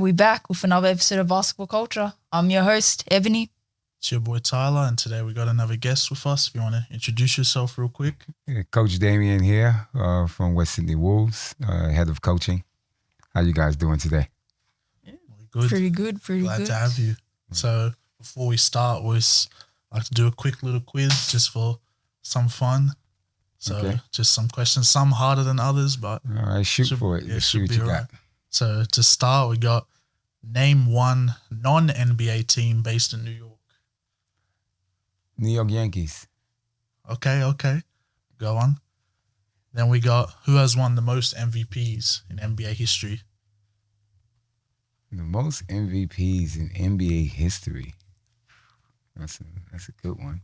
we're back with another episode of Basketball Culture. I'm your host, Ebony. It's your boy Tyler, and today we got another guest with us. If you want to introduce yourself real quick. Yeah, Coach Damien here from West Sydney Wolves, head of coaching. How you guys doing today? Yeah, we're good. Pretty good. Glad to have you. So before we start, we'd like to do a quick little quiz just for some fun. So just some questions, some harder than others, but all right, shoot for it. Yeah, see what you got. So to start, we got name one non-NBA team based in New York. New York Yankees. Okay. Go on. Then we got who has won the most MVPs in NBA history. The most MVPs in NBA history. That's a good one.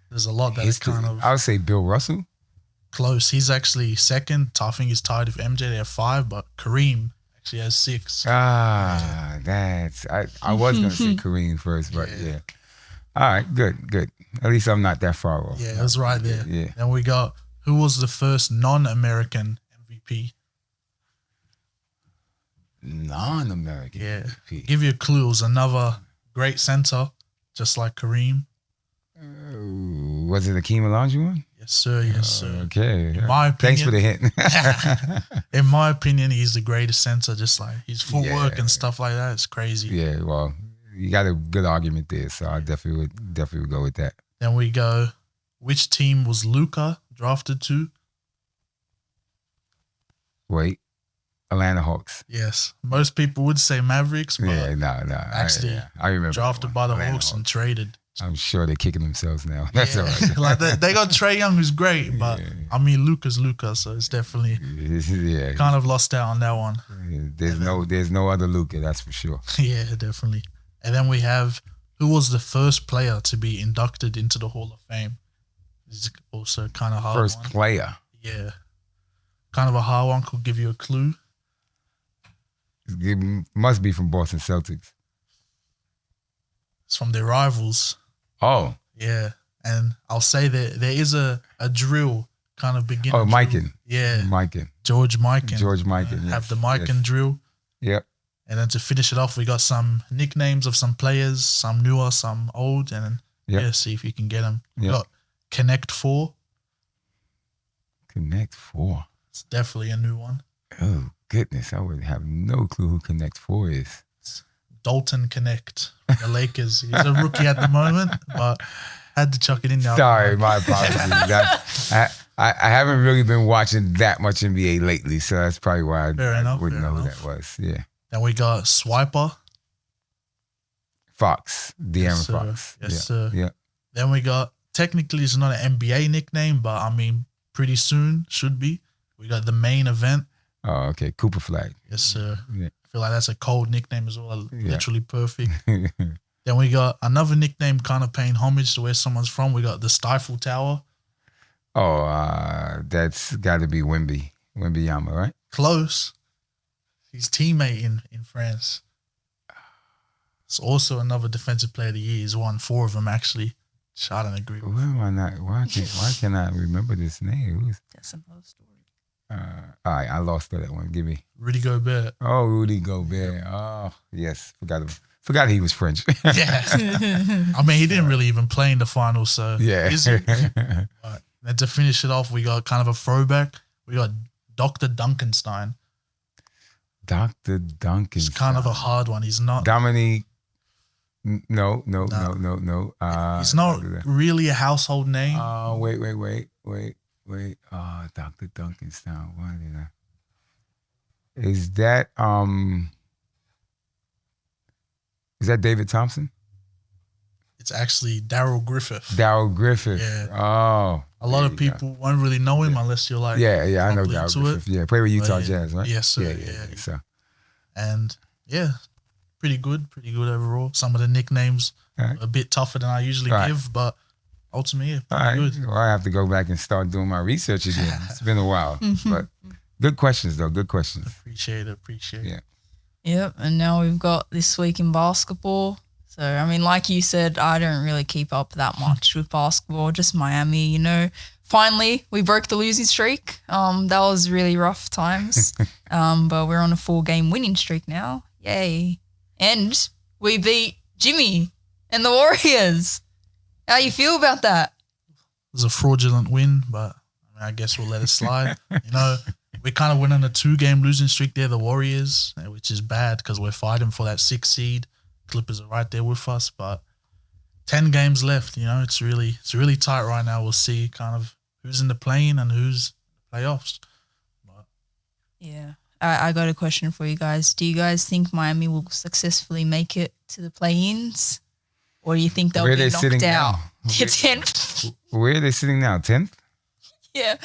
There's a lot that history. kind of... I would say Bill Russell. Close. He's actually second. I think he's tied with MJ. They have 5, but Kareem actually has 6. I was going to say Kareem first, but yeah. All right, good. At least I'm not that far off. Yeah, it was right there. Yeah. Then we got who was the first non-American MVP? Non-American MVP. Give you a clue. It was another great center, just like Kareem. Was it Akeem Olajuwon? Yes, sir. Okay. In my opinion, thanks for the hint. In my opinion, he's the greatest center. Just like his footwork and stuff like that, it's crazy. Yeah, well, you got a good argument there, so I definitely would go with that. Then we go, which team was Luka drafted to? Wait, Atlanta Hawks. Yes, most people would say Mavericks, but actually, I remember drafted by the Hawks and traded. I'm sure they're kicking themselves now. That's all right. Like they got Trae Young, who's great, but I mean Luka's Luka, so it's definitely kind of lost out on that one. There's no other Luka, that's for sure. Yeah, definitely. And then we have who was the first player to be inducted into the Hall of Fame. This is also kind of hard. First player. Yeah, kind of a hard one. Could give you a clue. It must be from Boston Celtics. It's from their rivals. Oh. Yeah. And I'll say that there is a drill kind of beginning. Oh, Mikan. Yeah. Mikan. George Mikan. Yes. Have the Mikan drill. Yep. And then to finish it off, we got some nicknames of some players, some newer, some old, and then see if you can get them. We got Connect 4. Connect 4. It's definitely a new one. Oh, goodness. I would have no clue who Connect 4 is. Dalton Connect, the Lakers. He's a rookie at the moment, but had to chuck it in there. Sorry, my apologies. I haven't really been watching that much NBA lately, so that's probably why I wouldn't know who that was. Yeah. Then we got Swiper. Fox. De'Aaron Fox. Yes, sir. Yeah. Then we got, technically it's not an NBA nickname, but I mean, pretty soon should be. We got the Main Event. Oh, okay. Cooper Flag. Yes, sir. Yeah. I feel like that's a cold nickname as well. Literally perfect. Then we got another nickname kind of paying homage to where someone's from. We got the Stifle Tower. Oh, that's got to be Wembyama, right? Close. His teammate in France. It's also another defensive player of the year. He's won 4 of them actually. I don't agree with. Why am I not? Why can't I remember this name? That's another story. All right, I lost that one. Give me Rudy Gobert. Oh, Rudy Gobert. Oh, yes, forgot he was French. Yeah, I mean he didn't really even play in the finals, so yeah. But then to finish it off, we got kind of a throwback. We got Dr. Duncanstein. Dr. Duncanstein. It's kind of a hard one. He's not Dominique. No. He's not really a household name. Wait. Dr. Duncanstein. Why did I? Is that David Thompson? It's actually Darryl Griffith. Yeah. Oh. A lot of people won't really know him unless you're like I know Darryl Griffith. Yeah, play with Utah Jazz, right? Yes, sir. Yeah. So. And pretty good overall. Some of the nicknames are a bit tougher than I usually give, but ultimately, pretty good. Well, I have to go back and start doing my research again. It's been a while, but good questions though. Good questions. Appreciate it. Yeah. Yep, and now we've got This Week in Basketball. So, I mean, like you said, I don't really keep up that much with basketball, just Miami, you know. Finally, we broke the losing streak. That was really rough times. But we're on a 4-game winning streak now. Yay. And we beat Jimmy and the Warriors. How you feel about that? It was a fraudulent win, but I guess we'll let it slide. We kind of went on a 2-game losing streak there, the Warriors, which is bad because we're fighting for that 6th seed. Clippers are right there with us, but 10 games left. It's really tight right now. We'll see kind of who's in the play-in and who's in the playoffs. But yeah, I got a question for you guys. Do you guys think Miami will successfully make it to the play-ins, or do you think they'll be knocked out? 10th. Where are they sitting now? 10th? Yeah.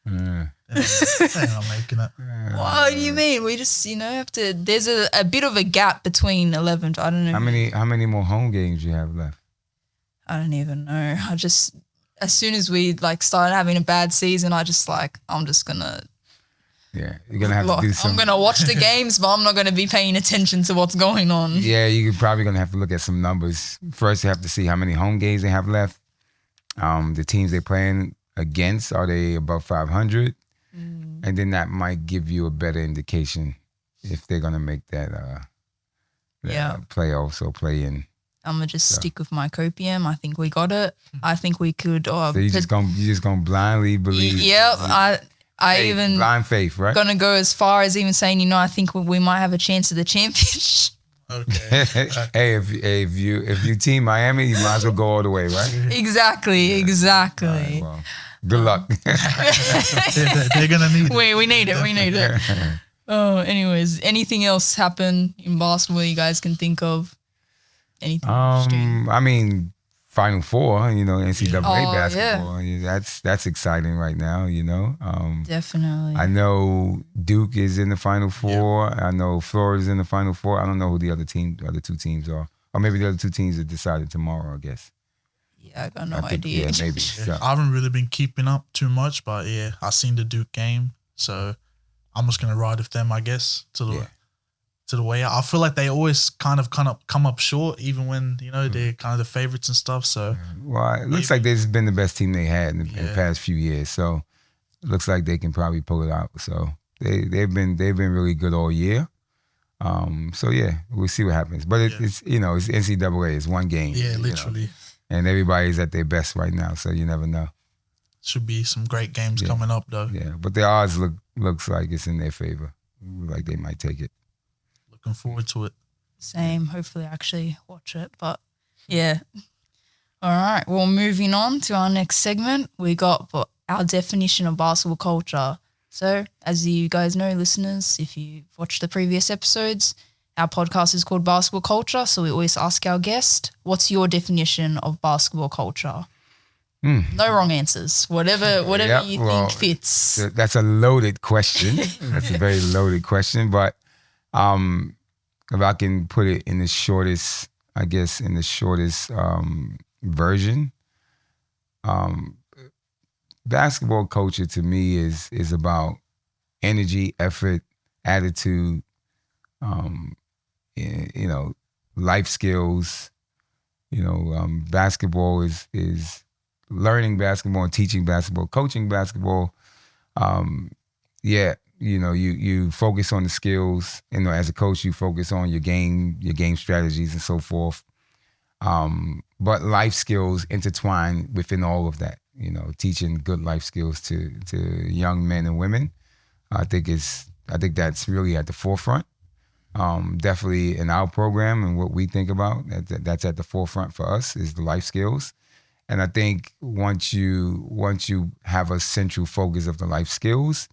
They're not making it. What do you mean? We just, have to. There's a bit of a gap between 11th. I don't know. How many more home games you have left? I don't even know. As soon as we started having a bad season, I'm just gonna. Yeah, you're gonna have to do some. I'm gonna watch the games, but I'm not gonna be paying attention to what's going on. Yeah, you're probably gonna have to look at some numbers. First, you have to see how many home games they have left. The teams they're playing against, are they above 500? And then that might give you a better indication if they're gonna make that playoffs or play-in. I'm gonna just stick with my copium. I think we got it. I think we could. So you just gonna blindly believe? Yeah, I even blind faith, right? Gonna go as far as even saying, I think we might have a chance of the championship. Okay. Hey, if you team Miami, you might as well go all the way, right? Exactly. Right, well, good luck. They're gonna need it. We need it. Oh, anyways, anything else happen in basketball you guys can think of? Anything? I mean, Final Four, NCAA basketball. Yeah. That's exciting right now, Definitely. I know Duke is in the Final Four. Yeah. I know Florida's in the Final Four. I don't know who the other two teams are. Or maybe the other two teams are decided tomorrow, I guess. Yeah, I got no idea. Yeah, maybe. Yeah. I haven't really been keeping up too much, but yeah, I seen the Duke game. So I'm just going to ride with them, I guess, to the way out. I feel like they always kind of come up short, even when, they're kind of the favorites and stuff. So, well, it looks like this has been the best team they had in the past few years. So it looks like they can probably pull it out. So they've been really good all year. So yeah, we'll see what happens. But it's it's NCAA. It's one game. Yeah, literally. And everybody's at their best right now, so you never know. Should be some great games coming up, though. Yeah, but the odds looks like it's in their favor. Like they might take it. Looking forward to it. Same. Hopefully I actually watch it. But yeah. All right. Well, moving on to our next segment, we got our definition of basketball culture. So as you guys know, listeners, if you've watched the previous episodes, our podcast is called Basketball Culture. So we always ask our guest, what's your definition of basketball culture? No wrong answers. Whatever you think fits. That's a loaded question. That's a very loaded question. But if I can put it in the shortest, version, basketball culture to me is about energy, effort, attitude, life skills. Basketball is learning basketball and teaching basketball, coaching basketball. You focus on the skills. As a coach, you focus on your game strategies and so forth. But life skills intertwine within all of that. Teaching good life skills to young men and women. I think that's really at the forefront. Definitely in our program and what we think about, that's at the forefront for us is the life skills. And I think once you have a central focus of the life skills,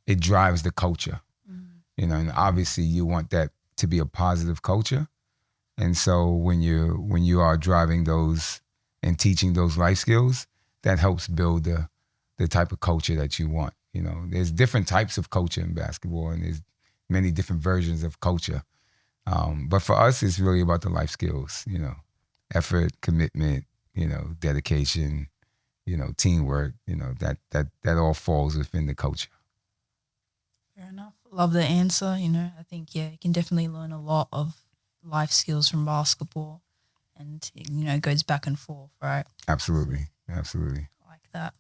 it drives the culture. And obviously you want that to be a positive culture. And so when you are driving those and teaching those life skills, that helps build the type of culture that you want. There's different types of culture in basketball, and there's many different versions of culture. But for us, it's really about the life skills, effort, commitment, dedication, teamwork, that all falls within the culture. Fair enough. Love the answer. I think, you can definitely learn a lot of life skills from basketball, and, it goes back and forth, right? Absolutely. I like that.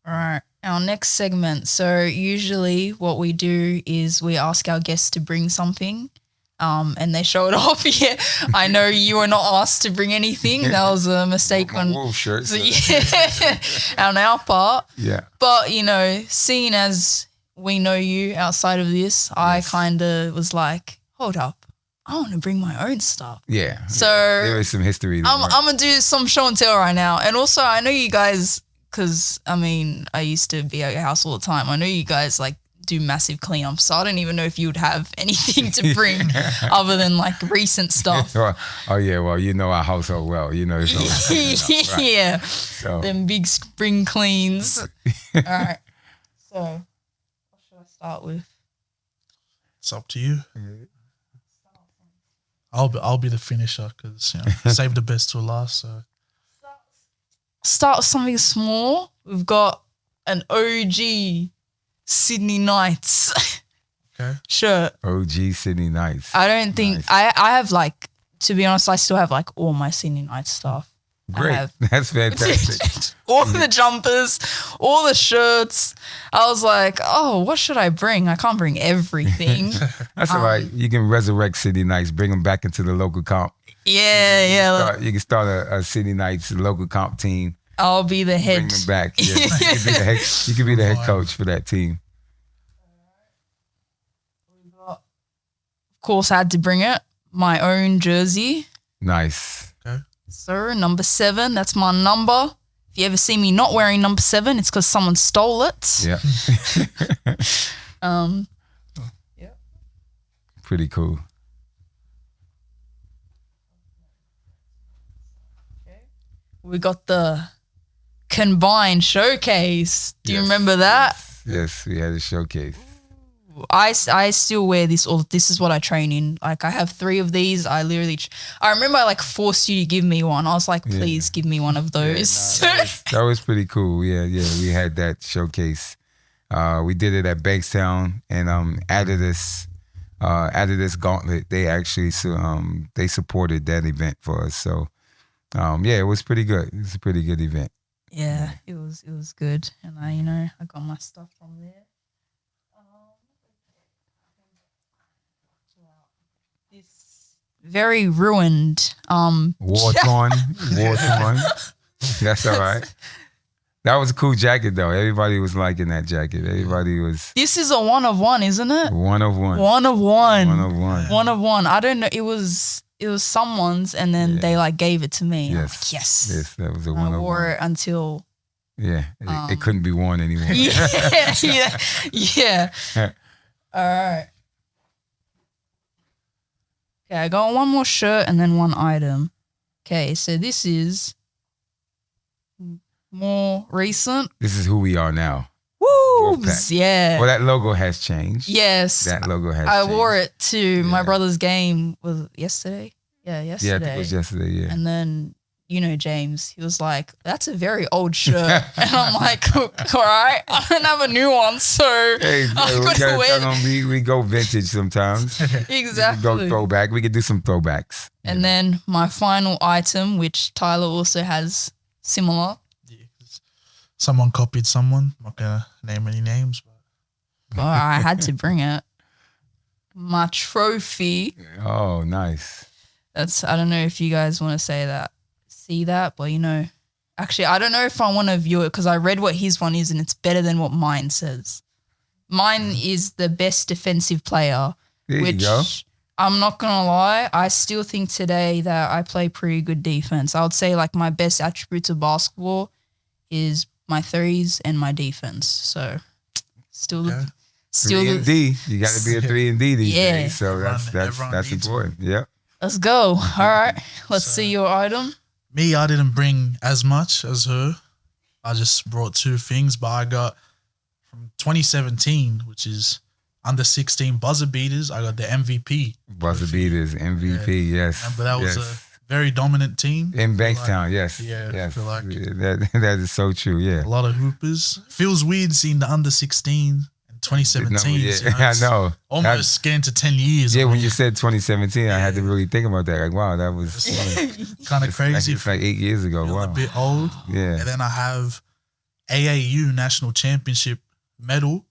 All right. Our next segment. So usually what we do is we ask our guests to bring something and they showed off. Yeah, I know you were not asked to bring anything. That was a mistake My Wolf shirt. so, yeah, on our part. Yeah. But, you know, seeing as we know you outside of this, I kind of was like, hold up, I want to bring my own stuff. Yeah. So there is some history there. I'm going to do some show and tell right now. And also, I know you guys, because, I mean, I used to be at your house all the time. I know you guys, like, do massive cleanups. So I don't even know if you would have anything to bring other than, like, recent stuff. Oh, yeah. Well, you know our household well. You know it's always right? Yeah. So. Them big spring cleans. All right. So what should I start with? It's up to you. I'll be the finisher because save the best till last. So Start with something small. We've got an OG Sydney Knights okay. shirt. OG Sydney Knights. I don't think Nice. I have, like, to be honest, I still have like all my Sydney Knights stuff. Great. That's fantastic. All the jumpers, all the shirts. I was like, oh, what should I bring? I can't bring everything. That's all right. You can resurrect Sydney Knights, bring them back into the local comp. Yeah. You can start a Sydney Knights local comp team. I'll be the head. Bring them back. Yeah. You can be the head coach for that team. Of course, I had to bring it. My own jersey. Nice. Okay. So, number 7, that's my number. If you ever see me not wearing number 7, it's because someone stole it. Yeah. Yeah. Pretty cool. We got the combined showcase. Do you remember that? Yes, we had a showcase. I still wear this. Or this is what I train in. Like, I have 3 of these. I literally, I remember I like forced you to give me one. I was like, please give me one of those. That was pretty cool. Yeah. We had that showcase. We did it at Bankstown, and added this gauntlet. They actually they supported that event for us. So it was pretty good. It was a pretty good event. Yeah, it was good. And I got my stuff from there. This very ruined. War torn. That's all right. That was a cool jacket though. Everybody was liking that jacket. Everybody was. This is a 1 of 1, isn't it? 1 of 1. 1 of 1. 1 of 1. 1 of 1. I don't know. It was someone's, and then they like gave it to me. Yes. I'm like, yes. Yes, that was a I 1 of 1. wore it until. Yeah, it couldn't be worn anymore. Yeah. All right. Okay, I got one more shirt and then one item. Okay, so this is more recent. This is who we are now. Woo! Wolfpack. Yeah. Well, that logo has changed. Yes. That logo has I changed. wore it to my Yeah. brother's game. Was it yesterday? Yeah, yesterday. Yeah, I think it was yesterday, yeah. And then, James, he was like, that's a very old shirt. And I'm like, all right, I don't have a new one, so Hey, I'm we, gonna wear we go vintage sometimes. Exactly. We go throwback. We could do some throwbacks. And then my final item, which Tyler also has similar. Yeah, 'cause someone copied someone. I'm not gonna name any names, but Well, I had to bring it. My trophy. Oh, nice. I don't know if you guys want to see that, but actually, I don't know if I want to view it because I read what his one is and it's better than what mine says. Mine is the best defensive player, There which you go. I'm not going to lie. I still think today that I play pretty good defense. I would say like my best attributes of basketball is my threes and my defense. So still, Okay. still 3 and D. You got to be a 3 and D these Yeah. days. So Everyone that's needs important. Yeah. Let's go. All right. Let's So- see your item. me, I didn't bring as much as her. I just brought 2 things, but I got from 2017, which is under 16 buzzer beaters. I got the MVP. Buzzer beaters, MVP. Yes. Remember that was yes. a very dominant team. In Bankstown, yes. Yeah, I yes. feel like- that is so true. Yeah. A lot of hoopers. Feels weird seeing the under 16 in 2017. Yeah, I know. Almost getting to 10 years. Yeah, when you said 2017, I had to really think about that. Like, wow, that was kind of crazy. It's like 8 years ago. Feeling Wow. a bit old. Yeah. And then I have AAU National Championship medal.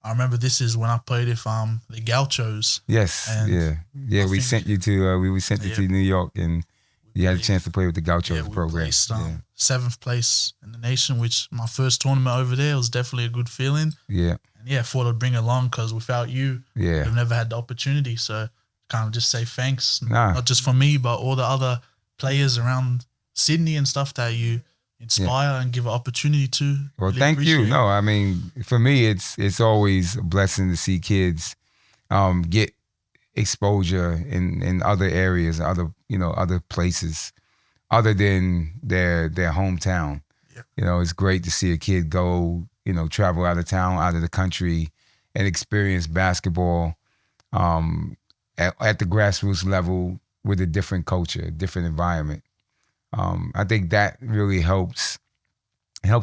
I remember this is when I played with the Gauchos. Yes, And yeah. I We think- sent you to we sent you Yeah. to New York, and you had a played- chance to play with the Gauchos we program. placed Yeah, 7th place in the nation, which my first tournament over there was definitely a good feeling. yeah, And yeah, thought I'd bring it along because without you, yeah. we've never had the opportunity. So kind of just say thanks, Nah. not just from me, but all the other players around Sydney and stuff that you inspire and give an opportunity to. Well, Really thank you. appreciate it. No, I mean, for me, it's always a blessing to see kids get exposure in other areas, other places, other than their hometown. Yeah. It's great to see a kid go, travel out of town, out of the country, and experience basketball at the grassroots level with a different culture, a different environment. I think that really helps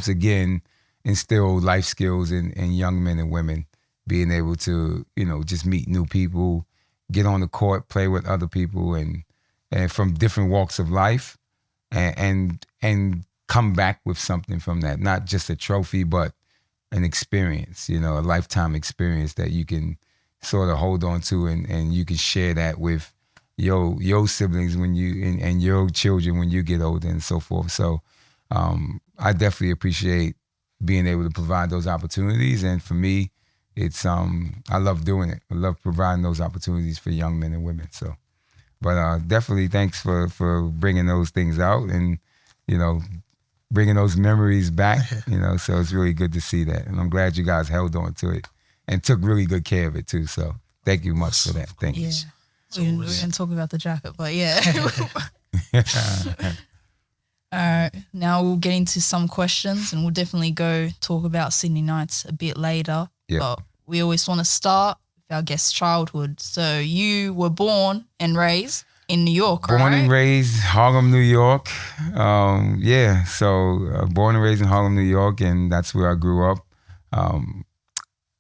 again instill life skills in young men and women, being able to just meet new people, get on the court, play with other people, and from different walks of life, and come back with something from that, not just a trophy, but an experience, a lifetime experience that you can sort of hold on to, and you can share that with your siblings when you and your children when you get older and so forth. So I definitely appreciate being able to provide those opportunities, and for me, it's I love doing it. I love providing those opportunities for young men and women. So, but definitely thanks for bringing those things out and bringing those memories back. So it's really good to see that, and I'm glad you guys held on to it and took really good care of it too. So thank you much for that. Thank you. Yeah. We didn't talk about the jacket, but yeah. All right, now we'll get into some questions, and we'll definitely go talk about Sydney Knights a bit later. Yeah. But we always want to start with our guest's childhood. So you were born and raised in New York, right? Born and raised Harlem, New York. So born and raised in Harlem, New York, and that's where I grew up.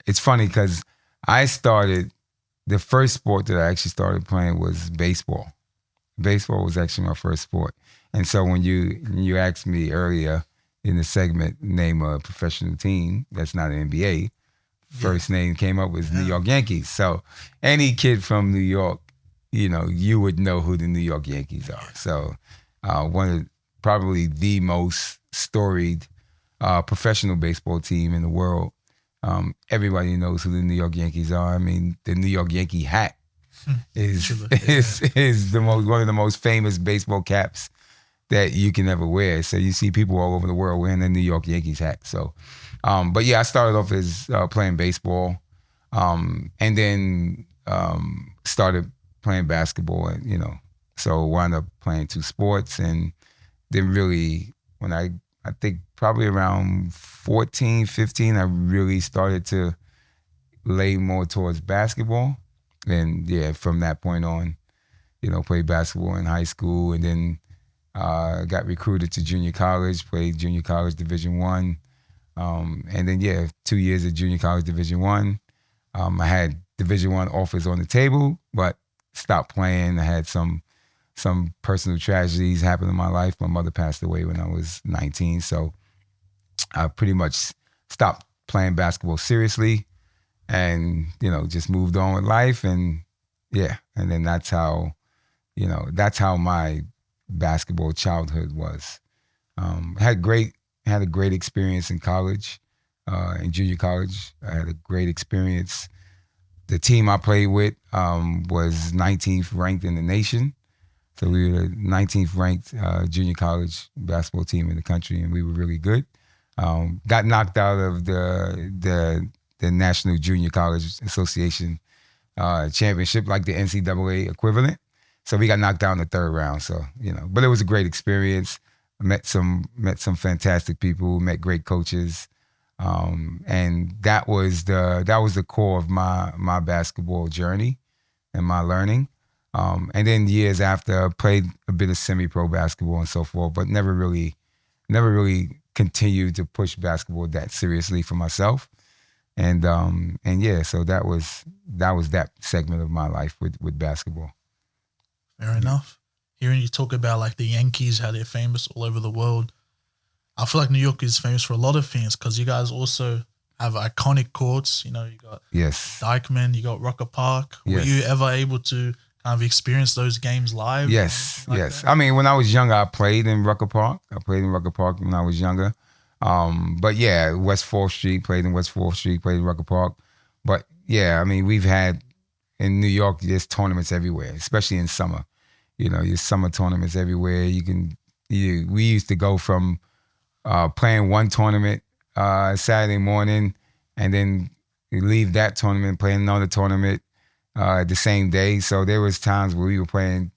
It's funny because the first sport that I actually started playing was baseball. Baseball was actually my first sport. And so when you asked me earlier in the segment, name a professional team that's not an NBA, first name came up was New York Yankees. So any kid from New York, you would know who the New York Yankees are. So one of probably the most storied professional baseball team in the world. Everybody knows who the New York Yankees are. I mean, the New York Yankee hat is one of the most famous baseball caps that you can ever wear. So you see people all over the world wearing the New York Yankees hat. So, but yeah, I started off as playing baseball, and then started playing basketball, and so wound up playing 2 sports, and then really when I think probably around 14, 15, I really started to lay more towards basketball. And yeah, from that point on, played basketball in high school, and then got recruited to junior college, played junior college Division I. And then 2 years at junior college Division I. I had Division I offers on the table, but stopped playing. I had some personal tragedies happen in my life. My mother passed away when I was 19, so I pretty much stopped playing basketball seriously, and just moved on with life. And and then that's how my basketball childhood was. Had a great experience in college, in junior college. I had a great experience. The team I played with was 19th ranked in the nation. So we were the 19th ranked junior college basketball team in the country, and we were really good. Got knocked out of the National Junior College Association championship, like the NCAA equivalent. So we got knocked out in the 3rd round. So but it was a great experience. I met some fantastic people, met great coaches, and that was the core of my basketball journey and my learning. And then years after, I played a bit of semi-pro basketball and so forth, but never really continued to push basketball that seriously for myself. And so that was that segment of my life with basketball. Fair enough. Hearing you talk about like the Yankees, how they're famous all over the world, I feel like New York is famous for a lot of things because you guys also have iconic courts. You know, you got Yes. Dykeman, you got Rocker Park. Were Yes. you ever able to kind of experience those games live? Yes, Like yes. that? I mean, when I was younger, I played in Rucker Park. I played in Rucker Park when I was younger. But yeah, West 4th Street, played in West 4th Street, played in Rucker Park. But yeah, I mean, we've had in New York, there's tournaments everywhere, especially in summer. You know, there's summer tournaments everywhere. We used to go from playing one tournament Saturday morning, and then you leave that tournament, playing another tournament the same day. So there was times where we were playing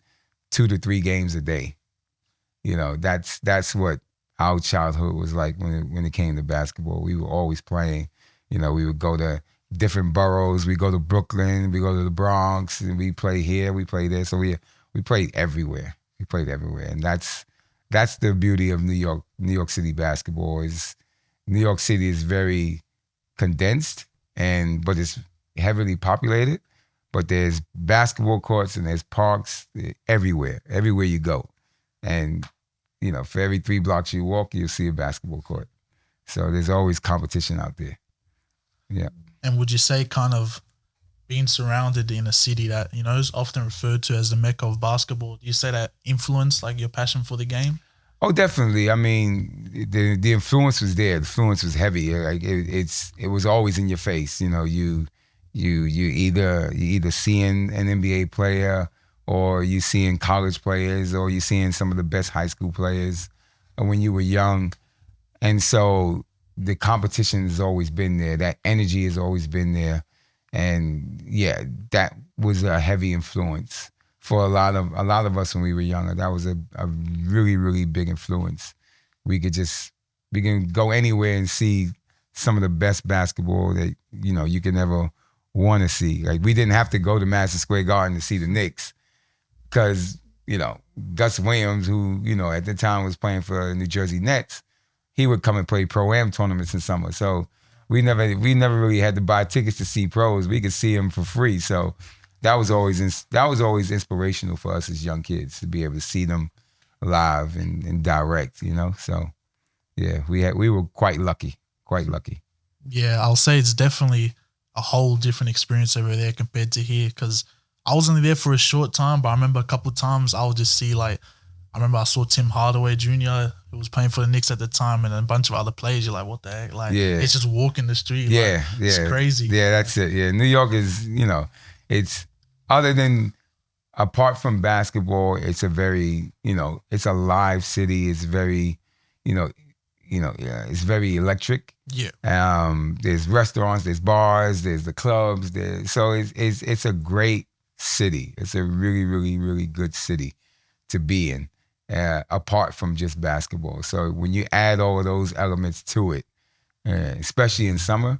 2 to 3 games a day. You know, that's what our childhood was like when it came to basketball. We were always playing. You know, we would go to different boroughs. We go to Brooklyn. We go to the Bronx, and we play here. We play there. So we played everywhere. We played everywhere, and that's the beauty of New York City basketball. Is New York City is very condensed, but it's heavily populated. But there's basketball courts and there's parks everywhere you go. And, you know, for every 3 blocks you walk, you'll see a basketball court. So there's always competition out there. Yeah. And would you say kind of being surrounded in a city that, you know, is often referred to as the Mecca of basketball, do you say that influenced like your passion for the game? Oh, definitely. I mean, the influence was there. The influence was heavy. Like it was always in your face. You know, you either seeing an NBA player, or you seeing college players, or you seeing some of the best high school players when you were young. And so the competition has always been there. That energy has always been there. And yeah, that was a heavy influence for a lot of us when we were younger. That was a really, really big influence. We can go anywhere and see some of the best basketball that, you know, you can ever want to see. Like, we didn't have to go to Madison Square Garden to see the Knicks, because, you know, Gus Williams, who, you know, at the time was playing for the New Jersey Nets, he would come and play Pro-Am tournaments in summer. So we never really had to buy tickets to see pros. We could see them for free. So that was always inspirational for us as young kids, to be able to see them live and direct, you know. So yeah, we were quite lucky. Yeah, I'll say it's definitely a whole different experience over there compared to here, because I was only there for a short time, but I remember a couple of times I would just see, like, I remember I saw Tim Hardaway Jr., who was playing for the Knicks at the time, and a bunch of other players. You're like, what the heck? Like, Yeah. it's just walking the street. Yeah, like, yeah. It's crazy. Yeah, that's it. Yeah, New York is, you know, it's, other than, apart from basketball, it's a very, you know, it's a live city. It's very, yeah, it's very electric. Yeah. There's restaurants, there's bars, there's the clubs. So it's a great city. It's a really, really, really good city to be in, apart from just basketball. So when you add all of those elements to it, especially in summer,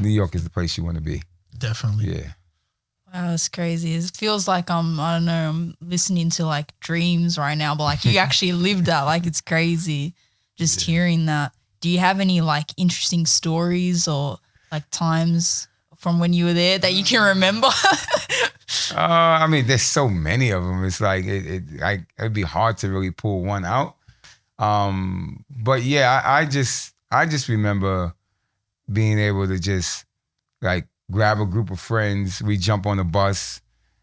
New York is the place you want to be. Definitely. Yeah. Wow, that's crazy. It feels like I don't know, I'm listening to like dreams right now, but like you actually lived that. Like, it's crazy just hearing that. Do you have any like interesting stories or like times from when you were there that you can remember? I mean, there's so many of them. It's like it'd be hard to really pull one out. But yeah, I just remember being able to just like grab a group of friends. We jump on a bus,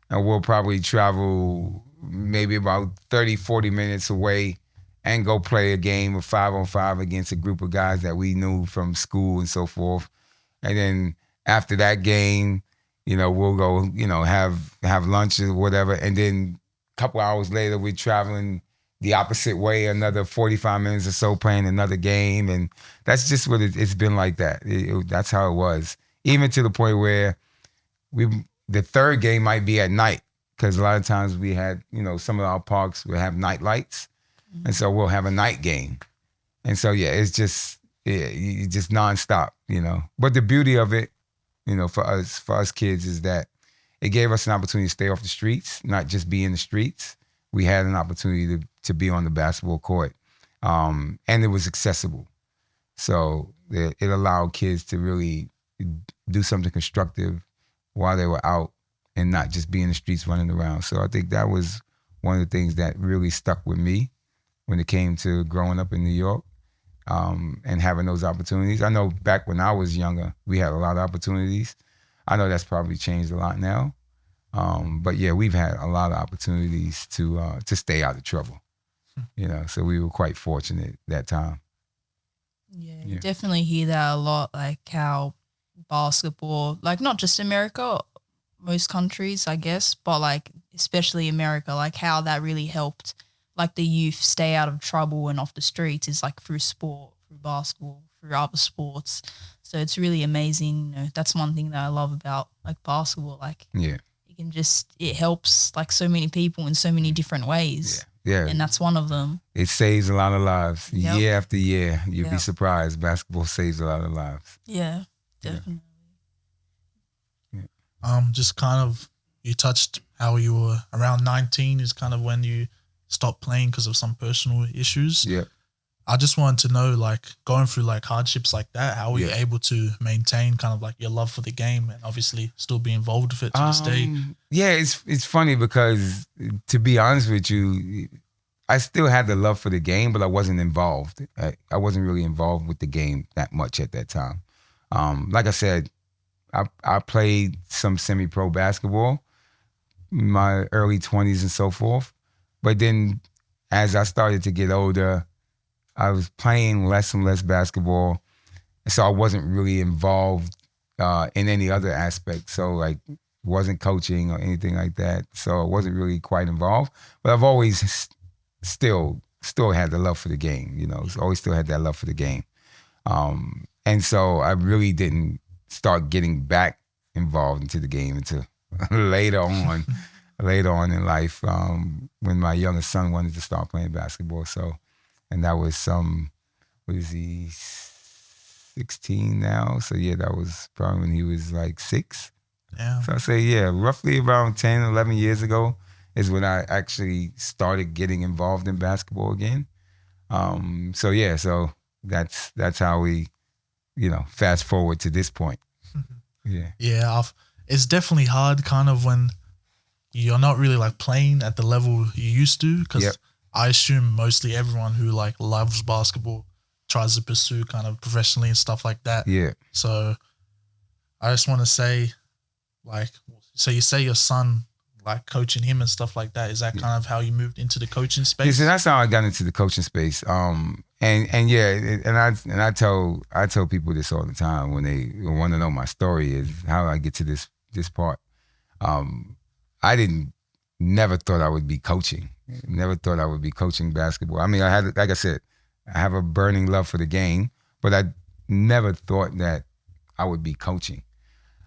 and we'll probably travel maybe about 30, 40 minutes away and go play a game of 5-on-5 against a group of guys that we knew from school and so forth. And then after that game, you know, we'll go, you know, have lunch or whatever. And then a couple hours later, we're traveling the opposite way, another 45 minutes or so, playing another game. And that's just what it's been like that. That's how it was. Even to the point where the third game might be at night, because a lot of times we had, you know, some of our parks will have night lights. And so we'll have a night game. And so, yeah, it's just, just nonstop, you know. But the beauty of it, you know, for us kids, is that it gave us an opportunity to stay off the streets, not just be in the streets. We had an opportunity to be on the basketball court. And it was accessible. So it allowed kids to really do something constructive while they were out, and not just be in the streets running around. So I think that was one of the things that really stuck with me when it came to growing up in New York. and having those opportunities. I know back when I was younger, we had a lot of opportunities. I know that's probably changed a lot now. But yeah, we've had a lot of opportunities to stay out of trouble. So we were quite fortunate that time. Yeah, you definitely hear that a lot, like how basketball, like not just America, most countries, I guess, but like especially America, like how that really helped like the youth stay out of trouble and off the streets is like through sport, through basketball, through other sports. So it's really amazing. That's one thing that I love about like basketball. Like Yeah. it helps like so many people in so many different ways. Yeah. And that's one of them. It saves a lot of lives. Yep. Year after year. You'd be Yep. surprised. Basketball saves a lot of lives. Yeah, definitely. Just kind of, you touched how you were around 19 is kind of when you stopped playing because of some personal issues. Yeah. I just wanted to know, like, going through like hardships like that, how were you able to maintain kind of like your love for the game and obviously still be involved with it to this day? Yeah, it's funny because, to be honest with you, I still had the love for the game, but I wasn't involved. I wasn't really involved with the game that much at that time. Like I said, I played some semi-pro basketball in my early 20s and so forth. But then as I started to get older, I was playing less and less basketball. So I wasn't really involved in any other aspect. So like wasn't coaching or anything like that. So I wasn't really quite involved. But I've always still had the love for the game, always still had that love for the game. And so I really didn't start getting back involved into the game until later on in life, when my youngest son wanted to start playing basketball. So, and that was what is he, 16 now? So yeah, that was probably when he was like 6. Yeah. So I say, roughly around 10, 11 years ago is when I actually started getting involved in basketball again. So that's how we, fast forward to this point. Yeah. Yeah, it's definitely hard kind of when you're not really like playing at the level you used to, because I assume mostly everyone who like loves basketball tries to pursue kind of professionally and stuff like that. Yeah. So I just want to say, like, so you say your son, like coaching him and stuff like that, is that kind of how you moved into the coaching space? Yeah, so that's how I got into the coaching space. I tell people this all the time when they want to know my story, is how I get to this part. I never thought I would be coaching. Never thought I would be coaching basketball. I mean, like I said, I have a burning love for the game, but I never thought that I would be coaching.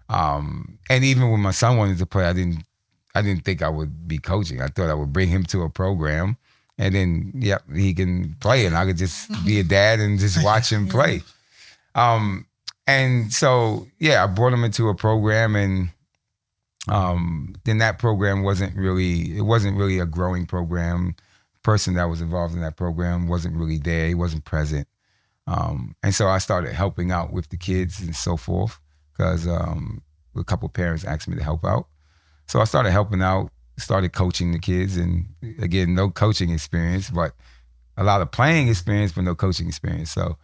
And even when my son wanted to play, I didn't think I would be coaching. I thought I would bring him to a program and then, he can play and I could just be a dad and just watch him play. And so, I brought him into a program, and then that program wasn't really a growing program. The person that was involved in that program wasn't really there. He wasn't present. And so I started helping out with the kids and so forth, because a couple of parents asked me to help out. So I started helping out, started coaching the kids, and again, no coaching experience, but a lot of playing experience, but no coaching experience. So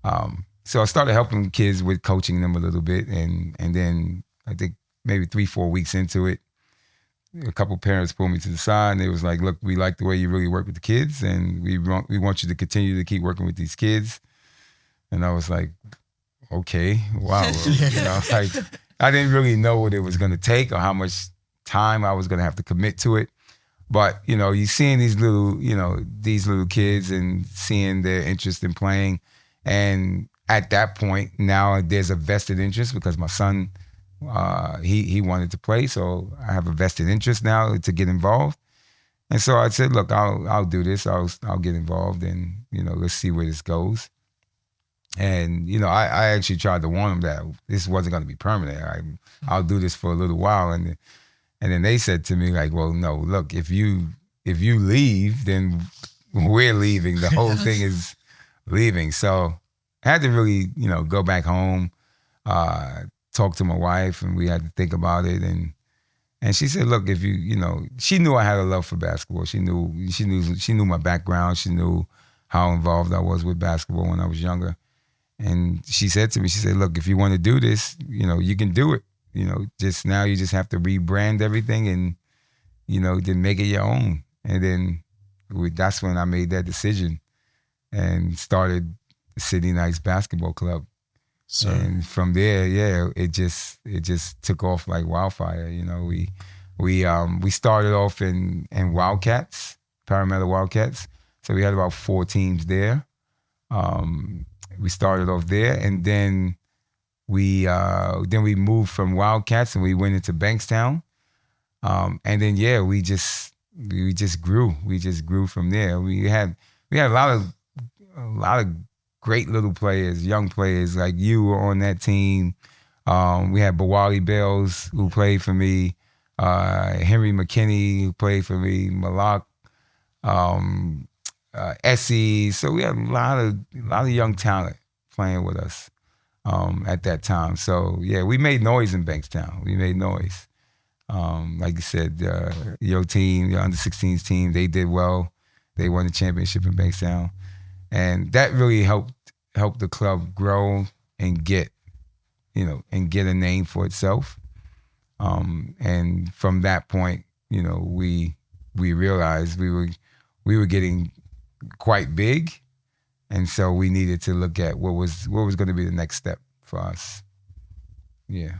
I started helping kids with coaching them a little bit, and then I think maybe 3-4 weeks into it, a couple of parents pulled me to the side, and they was like, "Look, we like the way you really work with the kids, and we want you to continue to keep working with these kids." And I was like, "Okay, wow." Like I didn't really know what it was going to take or how much time I was going to have to commit to it. But, you seeing these little kids and seeing their interest in playing. And at that point, now there's a vested interest because my son, he wanted to play. So I have a vested interest now to get involved. And so I said, look, I'll do this. I'll get involved, and, let's see where this goes. And, I actually tried to warn them that this wasn't going to be permanent. I'll do this for a little while. And then they said to me, like, well, no, look, if you leave, then we're leaving. The whole thing is leaving. So I had to really, go back home, talk to my wife, and we had to think about it. And she said, look, if she knew I had a love for basketball. She knew my background. She knew how involved I was with basketball when I was younger. And she said to me, she said, look, if you want to do this, you can do it. Just now you just have to rebrand everything and, then make it your own. And then that's when I made that decision and started the City Knights Basketball Club. So And from there, yeah, it just took off like wildfire. We started off in Wildcats, Parramatta Wildcats. So we had about 4 teams there. We started off there, and then we moved from Wildcats and we went into Bankstown. And then we just grew. We just grew from there. We had a lot of great little players, young players. Like you were on that team. We had Bawali Bells who played for me, Henry McKinney who played for me, Malak, Essie. So we had a lot of young talent playing with us at that time. So yeah, we made noise in Bankstown. We made noise. Like you said, your team, your under-16s team, they did well. They won the championship in Bankstown. And that really helped the club grow and get a name for itself. And from that point, we realized we were getting quite big, and so we needed to look at what was going to be the next step for us. Yeah.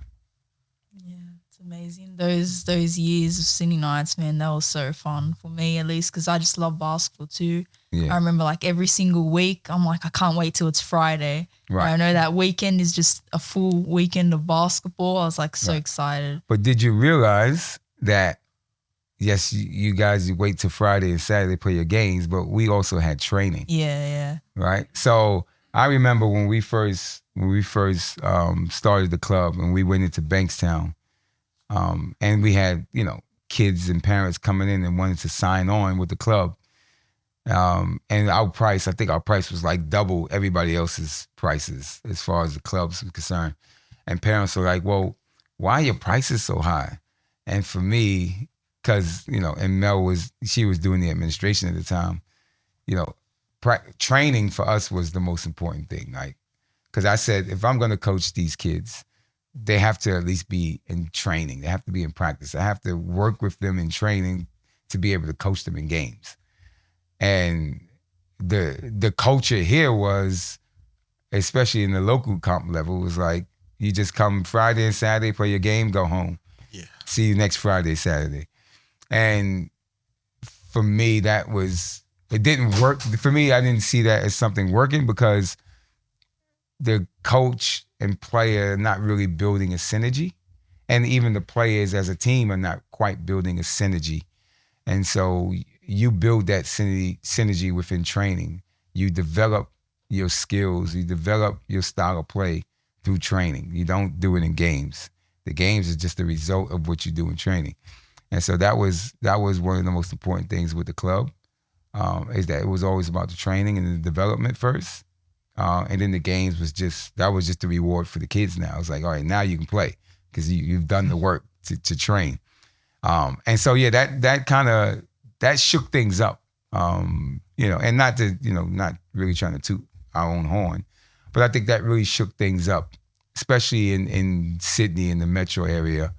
Yeah, it's amazing. Those years of City Nights, man, that was so fun for me, at least, because I just love basketball too. Yeah. I remember like every single week, I'm like, I can't wait till it's Friday. Right. I know that weekend is just a full weekend of basketball. I was like so excited. But did you realize that, yes, you guys wait till Friday and Saturday to play your games, but we also had training. Yeah. Right? So I remember when we first started the club and we went into Bankstown, and we had, kids and parents coming in and wanted to sign on with the club. And I think our price was like double everybody else's prices as far as the clubs were concerned. And parents were like, well, why are your prices so high? And for me, because, and Mel she was doing the administration at the time, training for us was the most important thing. Like, because I said, if I'm going to coach these kids, they have to at least be in training. They have to be in practice. I have to work with them in training to be able to coach them in games. And the culture here was, especially in the local comp level, was like, you just come Friday and Saturday, play your game, go home. Yeah. See you next Friday, Saturday. And for me, it didn't work. For me, I didn't see that as something working because the coach and player are not really building a synergy. And even the players as a team are not quite building a synergy. And so you build that synergy within training. You develop your skills. You develop your style of play through training. You don't do it in games. The games is just the result of what you do in training. And so that was one of the most important things with the club, is that it was always about the training and the development first. And then the games was just the reward for the kids now. It's like, all right, now you can play because you've done the work to train. And so, yeah, that shook things up, and not really trying to toot our own horn, but I think that really shook things up, especially in Sydney, in the metro area,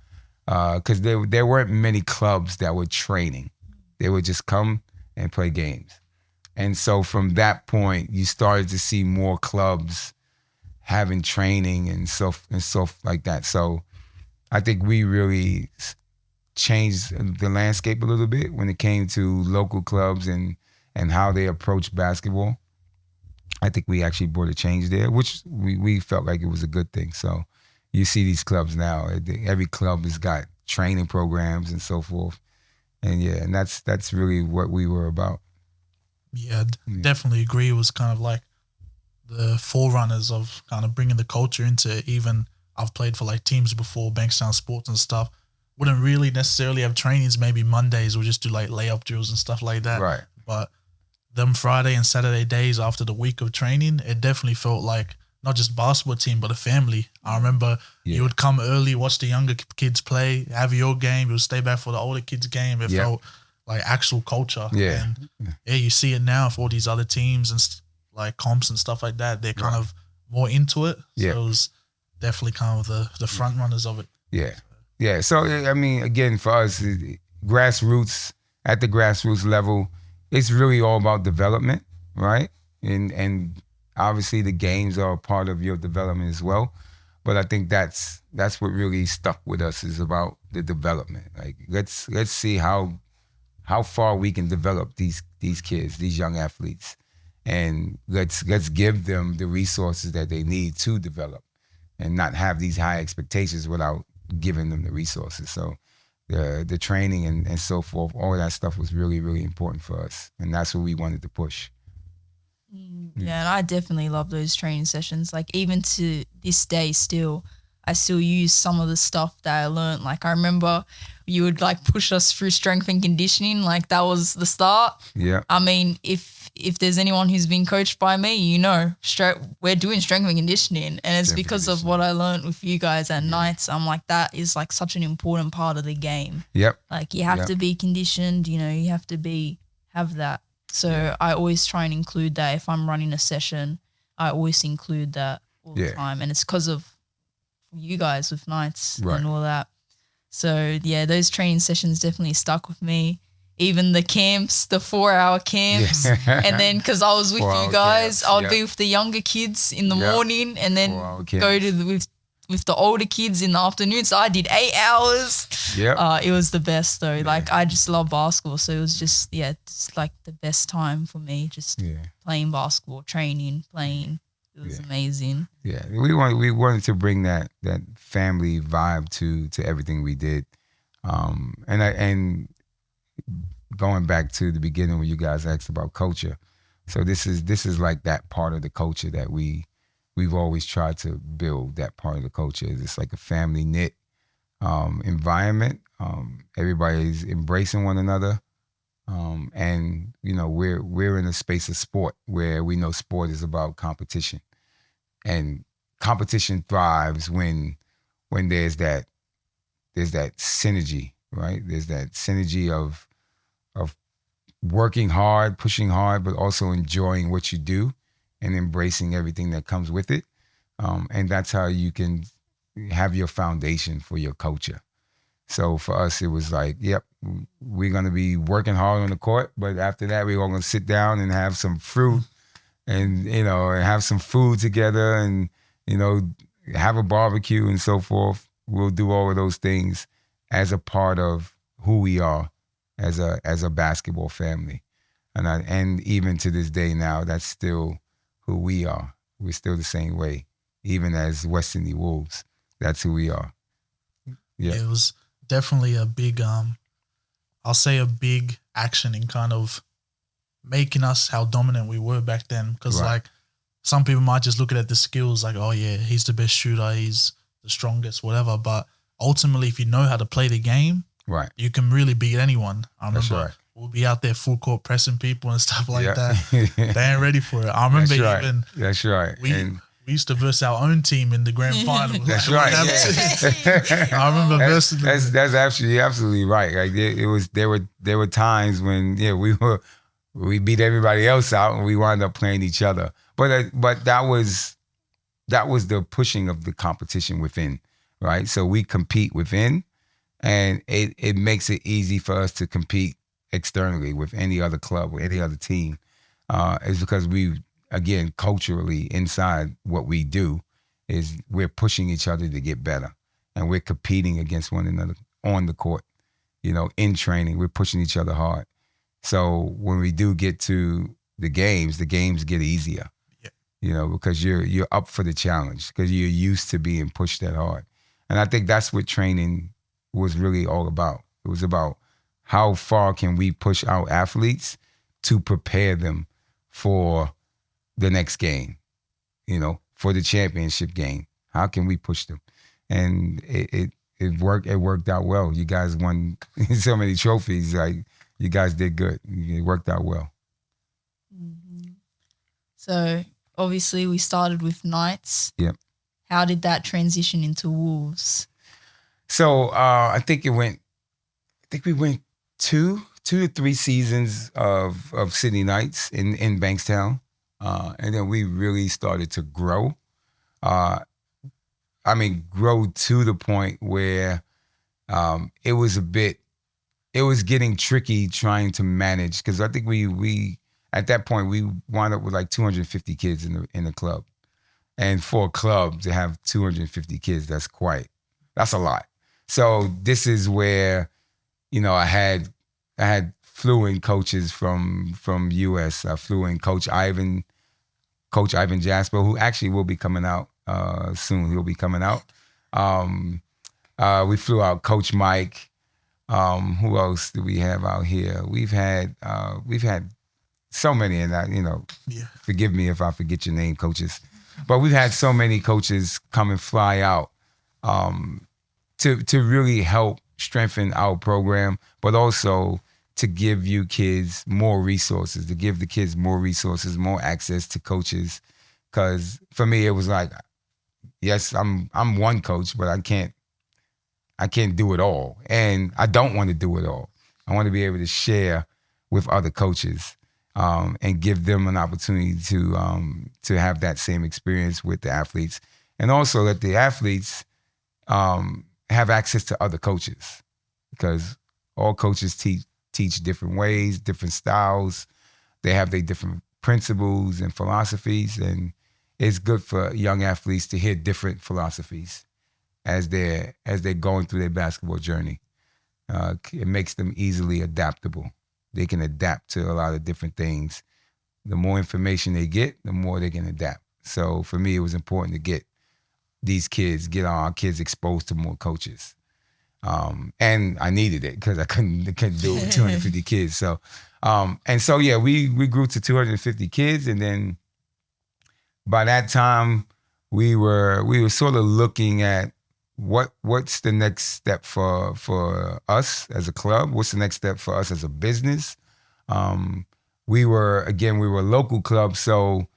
because there weren't many clubs that were training. They would just come and play games. And so from that point, you started to see more clubs having training and so like that. So I think we really changed the landscape a little bit when it came to local clubs and how they approach basketball. I think we actually brought a change there, which we felt like it was a good thing. So you see these clubs now. Every club has got training programs and so forth. And yeah, and that's really what we were about. Yeah, definitely agree. It was kind of like the forerunners of kind of bringing the culture into, even I've played for like teams before, Bankstown Sports and stuff. Wouldn't really necessarily have trainings. Maybe Mondays we'll just do like layup drills and stuff like that. Right. But them Friday and Saturday days after the week of training, it definitely felt like not just basketball team, but a family. I remember you would come early, watch the younger kids play, have your game. You would stay back for the older kids' game. It felt like actual culture. Yeah. And yeah, you see it now for all these other teams and like comps and stuff like that. They're kind of more into it. Yeah. So it was definitely kind of the front runners of it. Yeah. Yeah. So, I mean, again, for us, grassroots, at the grassroots level, it's really all about development, right? And obviously the games are a part of your development as well. But I think that's what really stuck with us, is about the development. Like, let's see how far we can develop these kids, these young athletes, and let's give them the resources that they need to develop, and not have these high expectations without giving them the resources. So the training and so forth, all of that stuff was really, really important for us, and that's what we wanted to push. Yeah, and I definitely love those training sessions. Like, even to this day still, I still use some of the stuff that I learned. Like, I remember you would like push us through strength and conditioning. Like, that was the start. Yeah. I mean, if there's anyone who's been coached by me, you know, we're doing strength and conditioning. And it's because of what I learned with you guys at Knights. I'm like, that is like such an important part of the game. Yep. Like, you have to be conditioned, you know, you have to have that. So I always try and include that. If I'm running a session, I always include that all the time. And it's because of you guys with Knights and all that. So yeah, those training sessions definitely stuck with me. Even the camps, the 4-hour camps. And then because I was with you guys, I would be with the younger kids in the morning, and then go to with the older kids in the afternoon. So I did 8 hours. Yeah. It was the best though. Like, I just love basketball. So it was just, it's like the best time for me, just playing basketball, training, playing. It was amazing. Yeah. We wanted to bring that family vibe to everything we did. And going back to the beginning when you guys asked about culture. So this is like that part of the culture that we've always tried to build. That part of the culture. It's like a family knit environment. Everybody's embracing one another. And you know, we're in a space of sport where we know sport is about competition, and competition thrives when there's that synergy, right? There's that synergy of working hard, pushing hard, but also enjoying what you do and embracing everything that comes with it. And that's how you can have your foundation for your culture. So for us, it was like, yep, we're going to be working hard on the court, but after that, we're all going to sit down and have some fruit and, you know, have some food together and, you know, have a barbecue and so forth. We'll do all of those things as a part of who we are as a basketball family. And even to this day now, that's still who we are. We're still the same way, even as West Sydney Wolves. That's who we are. Yeah. It was definitely a big, I'll say a big action in kind of making us how dominant we were back then. Because like some people might just look at the skills like, oh yeah, he's the best shooter, he's the strongest, whatever. But ultimately, if you know how to play the game, you can really beat anyone. I remember we'll be out there full court pressing people and stuff like that. They ain't ready for it. I remember That's right. We used to verse our own team in the grand final. That's right. I remember versing. That's absolutely right. Like there were times when we beat everybody else out and we wound up playing each other. But that was the pushing of the competition within, right? So we compete within, and it makes it easy for us to compete externally with any other club or any other team. Is because we, again, culturally inside what we do is we're pushing each other to get better, and we're competing against one another on the court. You know, in training, we're pushing each other hard. So when we do get to the games get easier. Yeah. You know, because you're up for the challenge because you're used to being pushed that hard. And I think that's what training was really all about. It was about how far can we push our athletes to prepare them for the next game, you know, for the championship game. How can we push them? And it worked. It worked out well. You guys won so many trophies. Like, you guys did good. It worked out well. Mm-hmm. So obviously we started with Knights. Yep. How did that transition into Wolves? So I think we went two 2 to 3 seasons of Sydney Knights in Bankstown, and then we really started to grow. Grow to the point where it was getting tricky trying to manage, because I think we at that point we wound up with like 250 kids in the club, and for a club to have 250 kids, that's a lot. So this is where, I had flew in coaches from US. I flew in Coach Ivan Jasper, who actually will be coming out soon. He'll be coming out. We flew out Coach Mike. Who else do we have out here? We've had so many, and forgive me if I forget your name, coaches. But we've had so many coaches come and fly out to really help strengthen our program, but also to give you kids more resources, to give the kids more resources, more access to coaches. Because for me, it was like, yes, I'm one coach, but I can't do it all, and I don't want to do it all. I want to be able to share with other coaches and give them an opportunity to have that same experience with the athletes, and also let the athletes have access to other coaches, because all coaches teach different ways, different styles. They have their different principles and philosophies, and it's good for young athletes to hear different philosophies as they're going through their basketball journey. It makes them easily adaptable. They can adapt to a lot of different things. The more information they get, the more they can adapt. So for me, it was important to get our kids exposed to more coaches. And I needed it because I couldn't do it with 250 kids. So, we grew to 250 kids. And then by that time we were sort of looking at what's the next step for us as a club? What's the next step for us as a business? We were a local club, so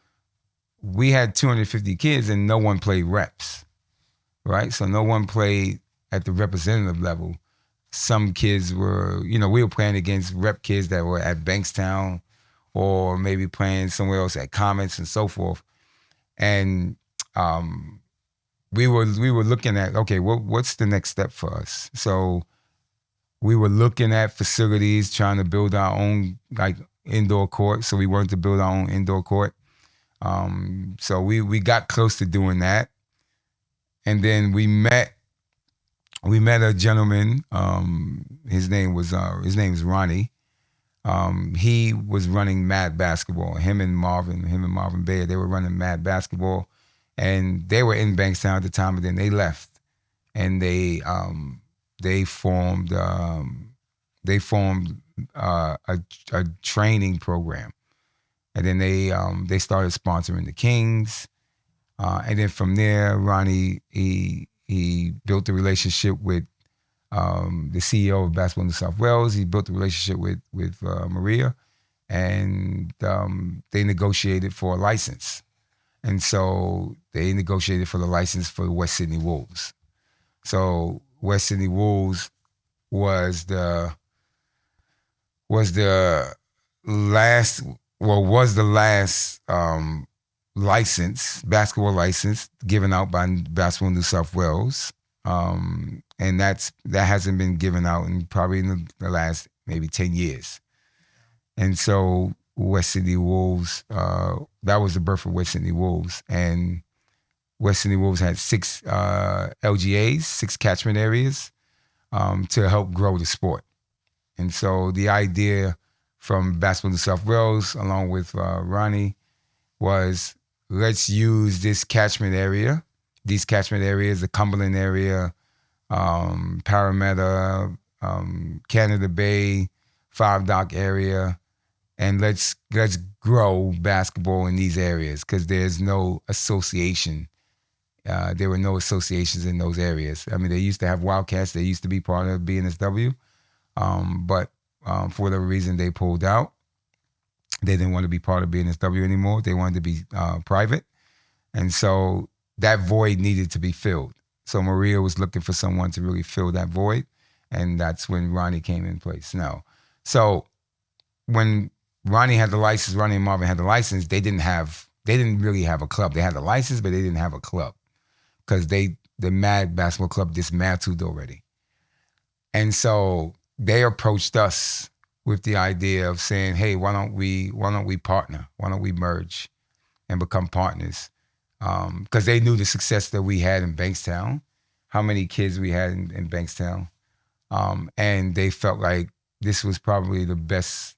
we had 250 kids and no one played reps, right? So no one played at the representative level. Some kids were, we were playing against rep kids that were at Bankstown or maybe playing somewhere else at Comets and so forth. And we were looking at, okay, what's the next step for us? So we were looking at facilities, trying to build our own indoor court. So we wanted to build our own indoor court. So we got close to doing that. And then we met a gentleman. His name is Ronnie. He was running Mad Basketball. Him and Marvin Bayer, they were running Mad Basketball. And they were in Bankstown at the time, and then they left, and they formed a training program, and then they started sponsoring the Kings, and then from there, Ronnie he built a relationship with the CEO of Basketball New South Wales. He built a relationship with Maria, and they negotiated for a license. And so they negotiated for the license for the West Sydney Wolves. So West Sydney Wolves was the last basketball license given out by Basketball New South Wales. And that hasn't been given out in probably the last maybe 10 years. And so West Sydney Wolves, that was the birth of West Sydney Wolves. And West Sydney Wolves had 6 LGAs, 6 catchment areas to help grow the sport. And so the idea from Basketball New South Wales, along with Ronnie, was let's use these catchment areas, the Cumberland area, Parramatta, Canada Bay, Five Dock area, and let's grow basketball in these areas, because there's no association. There were no associations in those areas. I mean, they used to have Wildcats. They used to be part of BNSW, but for whatever reason, they pulled out. They didn't want to be part of BNSW anymore. They wanted to be private. And so that void needed to be filled. So Maria was looking for someone to really fill that void, and that's when Ronnie came in place. So when Ronnie and Marvin had the license, they didn't really have a club. They had the license, but they didn't have a club because the Mad Basketball Club dismantled already. And so they approached us with the idea of saying, hey, why don't we partner? Why don't we merge and become partners? Because they knew the success that we had in Bankstown, how many kids we had in Bankstown. And they felt like this was probably the best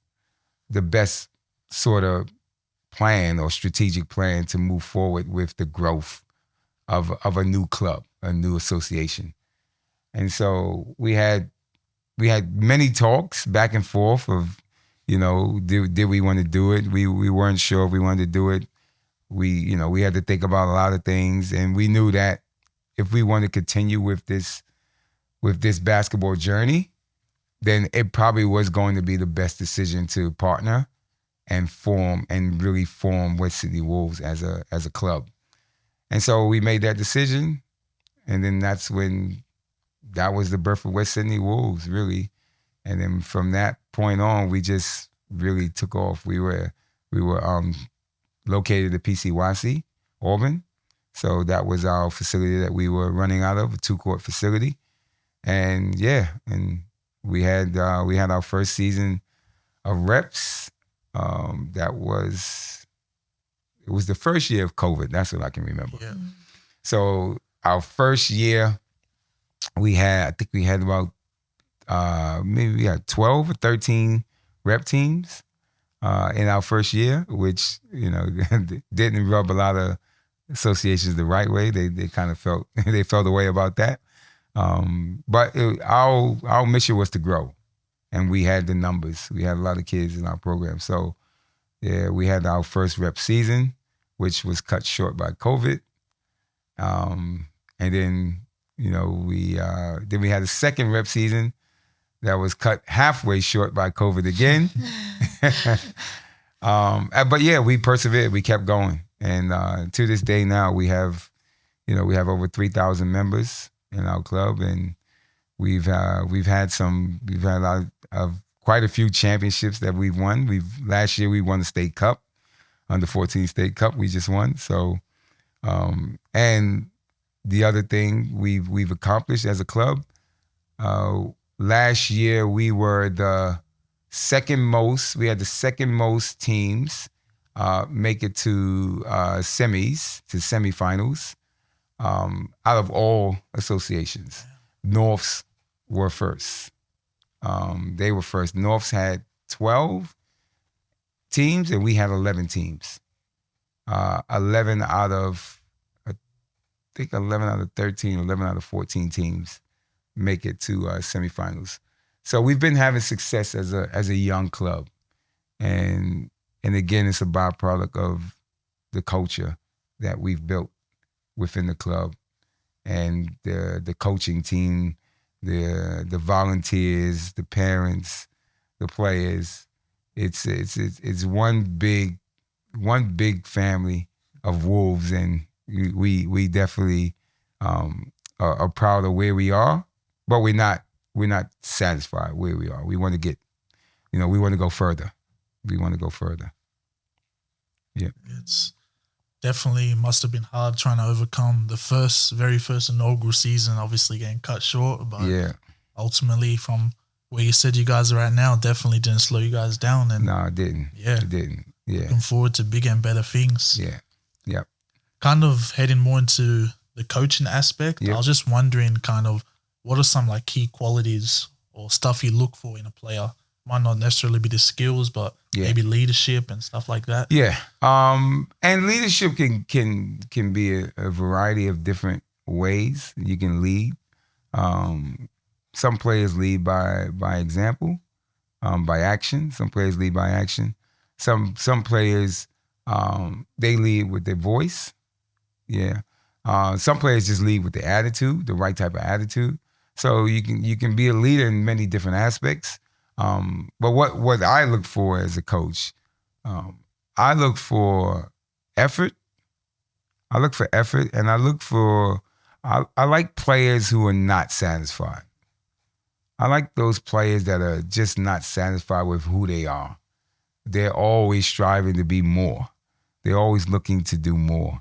sort of plan or strategic plan to move forward with the growth of a new club, a new association. And so we had many talks back and forth of, did we want to do it? We weren't sure if we wanted to do it. We had to think about a lot of things, and we knew that if we want to continue with this basketball journey, then it probably was going to be the best decision to partner and really form West Sydney Wolves as a club. And so we made that decision, and then that was the birth of West Sydney Wolves, really. And then from that point on, we just really took off. We were located at PCYC, Auburn. So that was our facility that we were running out of, a 2-court facility. And we had our first season of reps. It was the first year of COVID. That's what I can remember. Yeah. So our first year, we had about maybe we had 12 or 13 rep teams in our first year, which didn't rub a lot of associations the right way. They kind of felt a way about that. But our mission was to grow, and we had the numbers. We had a lot of kids in our program. So yeah, we had our first rep season, which was cut short by COVID. And then we had a second rep season that was cut halfway short by COVID again. But yeah, we persevered. We kept going, and to this day now we have over 3,000 members in our club, and we've had quite a few championships that we've won. Last year we won the state cup, under 14 state cup. We just won. So, and the other thing we've accomplished as a club. Last year we were the second most. We had the second most teams make it to semifinals out of all associations. Norths were first. They were first. Norths had 12 teams and we had 11 teams. 11 out of 13, 11 out of 14 teams make it to semifinals. So we've been having success as a young club, and again, it's a byproduct of the culture that we've built within the club, and the coaching team, the volunteers, the parents, the players. It's one big family of Wolves, and we definitely are proud of where we are, but we're not satisfied where we are. We want to get, we want to go further. We want to go further. Yeah. It's definitely must have been hard trying to overcome the very first inaugural season, obviously getting cut short. But yeah, ultimately from where you said you guys are at now, definitely didn't slow you guys down. And no, it didn't. Yeah. It didn't. Yeah. Looking forward to bigger and better things. Yeah. Yep. Kind of heading more into the coaching aspect. Yep. I was just wondering kind of what are some like key qualities or stuff you look for in a player? Might not necessarily be the skills, but maybe leadership and stuff like that. Yeah. And leadership can be a variety of different ways you can lead. Some players lead by example, by action. Some players lead by action. Some players they lead with their voice. Yeah. Some players just lead with the attitude, the right type of attitude. So you can be a leader in many different aspects. But what I look for as a coach, I look for effort. I look for effort, and I like players who are not satisfied. I like those players that are just not satisfied with who they are. They're always striving to be more. They're always looking to do more.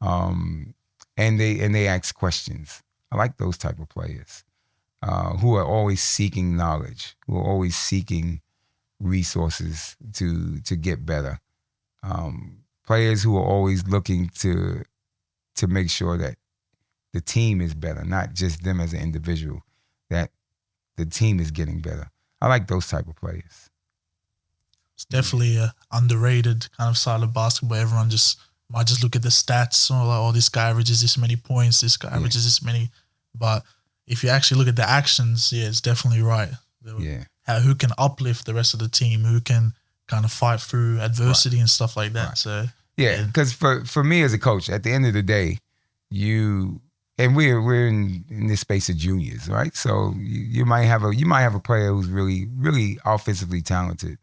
And they ask questions. I like those type of players who are always seeking knowledge, who are always seeking resources to get better. Players who are always looking to make sure that the team is better, not just them as an individual, that the team is getting better. I like those type of players. It's definitely a underrated kind of side of basketball. Everyone might just look at the stats, or like, oh, this guy averages this many points, this guy averages this many. But if you actually look at the actions, it's definitely right. Who can uplift the rest of the team, who can kind of fight through adversity and stuff like that. Right. So because for me as a coach, at the end of the day, we're in this space of juniors, right? So you might have a player who's really, really offensively talented.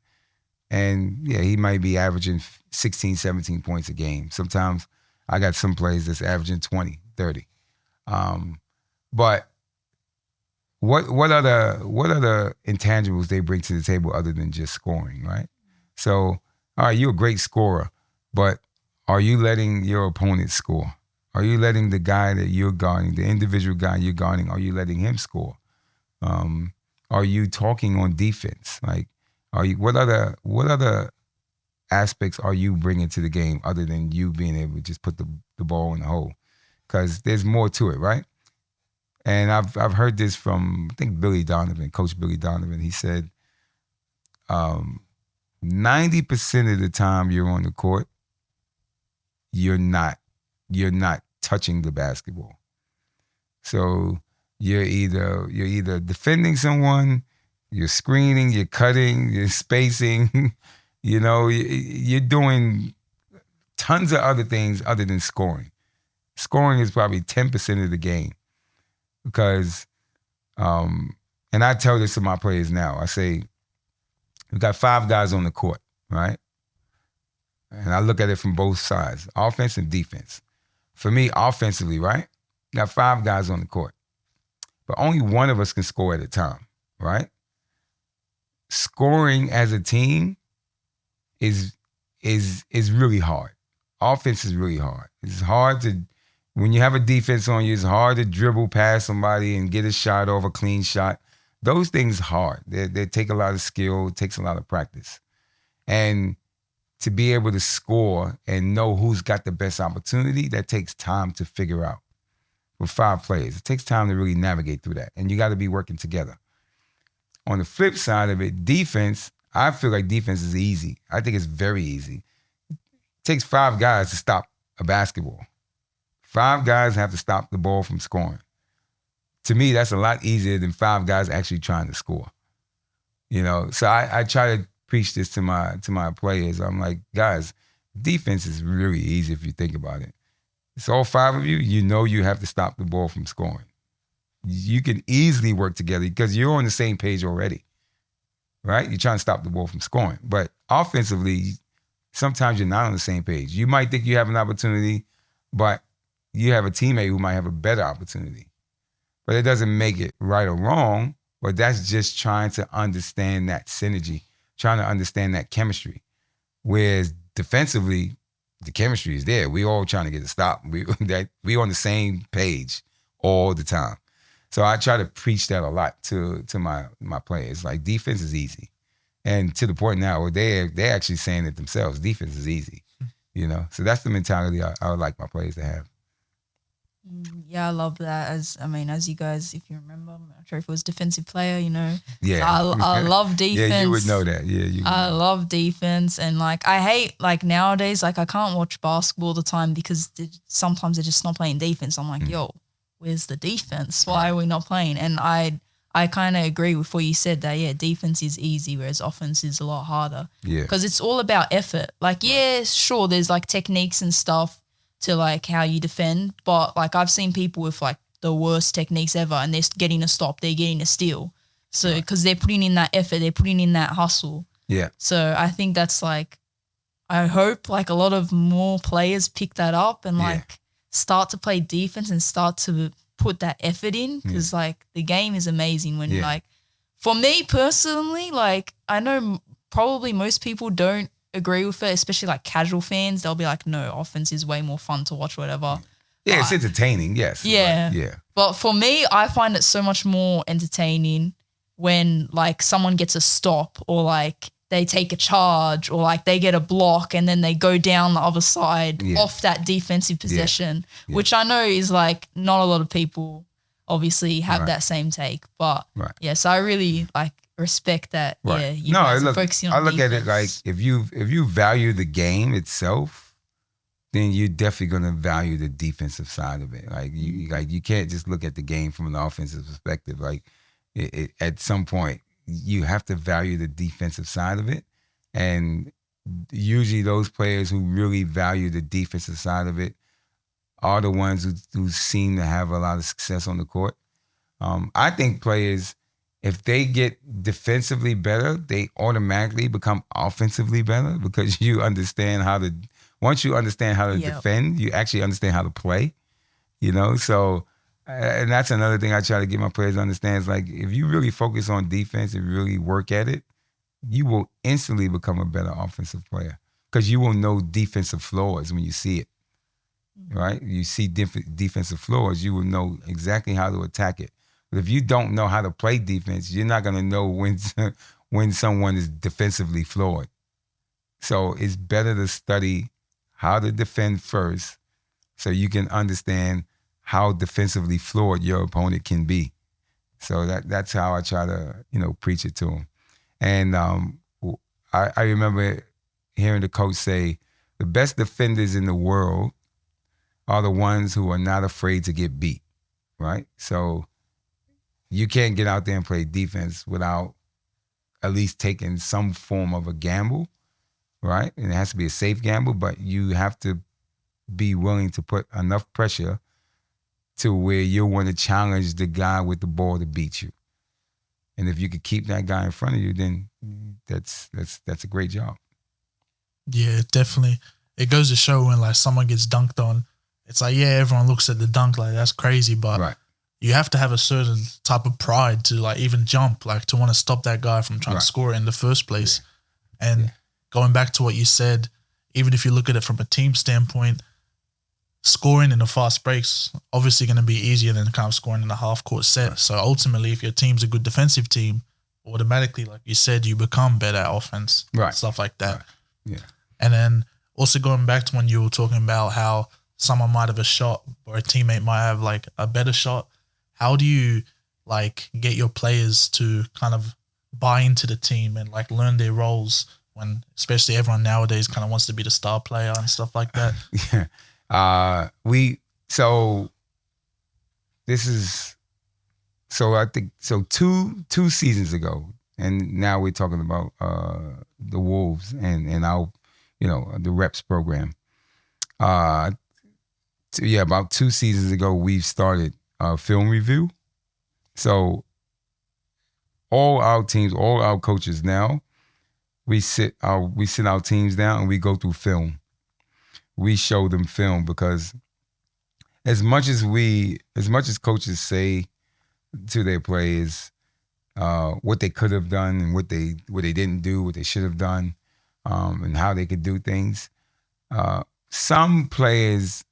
And he might be averaging 16, 17 points a game. Sometimes I got some players that's averaging 20, 30. But what other intangibles they bring to the table other than just scoring, right? So, all right, you're a great scorer, but are you letting your opponent score? Are you letting the guy that you're guarding, the individual guy you're guarding, are you letting him score? Are you talking on defense? Like, what other aspects are you bringing to the game other than you being able to just put the ball in the hole? Because there's more to it, right? And I've heard this from, I think, Billy Donovan, Coach Billy Donovan. He said 90% of the time you're on the court, you're not touching the basketball. So you're either defending someone, you're screening, you're cutting, you're spacing, you're doing tons of other things other than scoring. Scoring is probably 10% of the game. Because, and I tell this to my players now, I say, we've got 5 guys on the court, right? And I look at it from both sides, offense and defense. For me, offensively, right? Got 5 guys on the court. But only one of us can score at a time, right? Scoring as a team is really hard. Offense is really hard. It's hard to, when you have a defense on you, it's hard to dribble past somebody and get a shot off, a clean shot. Those things are hard. They take a lot of skill, it takes a lot of practice. And to be able to score and know who's got the best opportunity, that takes time to figure out. With 5 players, it takes time to really navigate through that. And you got to be working together. On the flip side of it, defense, I feel like defense is easy. I think it's very easy. It takes 5 guys to stop a basketball. 5 guys have to stop the ball from scoring. To me, that's a lot easier than 5 guys actually trying to score. So I try to preach this to my players. I'm like, guys, defense is really easy if you think about it. It's all 5 of you. You have to stop the ball from scoring. You can easily work together because you're on the same page already, right? You're trying to stop the ball from scoring. But offensively, sometimes you're not on the same page. You might think you have an opportunity, but you have a teammate who might have a better opportunity. But it doesn't make it right or wrong, but that's just trying to understand that synergy, trying to understand that chemistry. Whereas defensively, the chemistry is there. We all trying to get a stop. We on the same page all the time. So I try to preach that a lot to my players. Like, defense is easy. And to the point now where they're actually saying it themselves, defense is easy. So that's the mentality I would like my players to have. Yeah, I love that. As you guys, if you remember, I'm not sure if it was defensive player, Yeah. I love defense. Yeah, you would know that. Yeah, I love defense. And I hate, nowadays, I can't watch basketball all the time because sometimes they're just not playing defense. I'm like, yo, where's the defense? Why are we not playing? And I kind of agree with what you said that, defense is easy, whereas offense is a lot harder. Yeah. Because it's all about effort. Sure, there's techniques and stuff to how you defend, but I've seen people with the worst techniques ever and they're getting a stop, they're getting a steal. So because they're putting in that effort, they're putting in that hustle. Yeah. So I think that's I hope a lot of more players pick that up and start to play defense and start to put that effort in because the game is amazing when For me personally, like I know probably most people don't agree with it, especially like casual fans. They'll be like, no, offense is way more fun to watch, whatever. Yeah, it's But- entertaining, yes. Yeah. But, yeah. But for me, I find it so much more entertaining when like someone gets a stop or like they take a charge or like they get a block and then they go down the other side Yeah. off that defensive possession, Yeah. which I know is like not a lot of people obviously have Right. that same take. But Right. yeah, so I really like respect that. Right. Yeah, you guys are focusing on I look at it like defense. if you value the game itself, then you're definitely gonna value the defensive side of it. Like you can't just look at the game from an offensive perspective. Like at some point, you have to value the defensive side of it, and usually those players who really value the defensive side of it are the ones who seem to have a lot of success on the court. I think players, if they get defensively better, they automatically become offensively better because you understand how to. Once you understand how to Yep. defend, you actually understand how to play. You know, so and that's another thing I try to get my players to understand is like if you really focus on defense and really work at it, you will instantly become a better offensive player because you will know defensive flaws when you see it. Right? You see defensive flaws, you will know exactly how to attack it. But if you don't know how to play defense, you're not going to know when someone is defensively flawed. So it's better to study how to defend first so you can understand how defensively flawed your opponent can be. So that's how I try to, preach it to them. And I remember hearing the coach say, the best defenders in the world are the ones who are not afraid to get beat, right? So you can't get out there and play defense without at least taking some form of a gamble, right? And it has to be a safe gamble, but you have to be willing to put enough pressure to where you'll want to challenge the guy with the ball to beat you. And if you could keep that guy in front of you, then that's a great job. Yeah, definitely. It goes to show when like someone gets dunked on, it's like, yeah, everyone looks at the dunk like that's crazy, but Right. you have to have a certain type of pride to like even jump, like to want to stop that guy from trying Right. to score it in the first place. And going back to what you said, even if you look at it from a team standpoint, scoring in the fast breaks obviously going to be easier than kind of scoring in a half court set. Right. So ultimately, if your team's a good defensive team, automatically, like you said, you become better at offense, Right. stuff like that. Right. Yeah. And then also going back to when you were talking about how someone might have a shot or a teammate might have like a better shot, how do you like get your players to kind of buy into the team and like learn their roles when especially everyone nowadays kind of wants to be the star player and stuff like that? Yeah. I think two seasons ago, and now we're talking about the Wolves and our, the reps program. About 2 seasons ago, we've started film review. So all our teams, all our coaches now, we sit our teams down and we go through film. We show them film because as much as coaches say to their players what they could have done and what they didn't do, what they should have done, and how they could do things. Some players,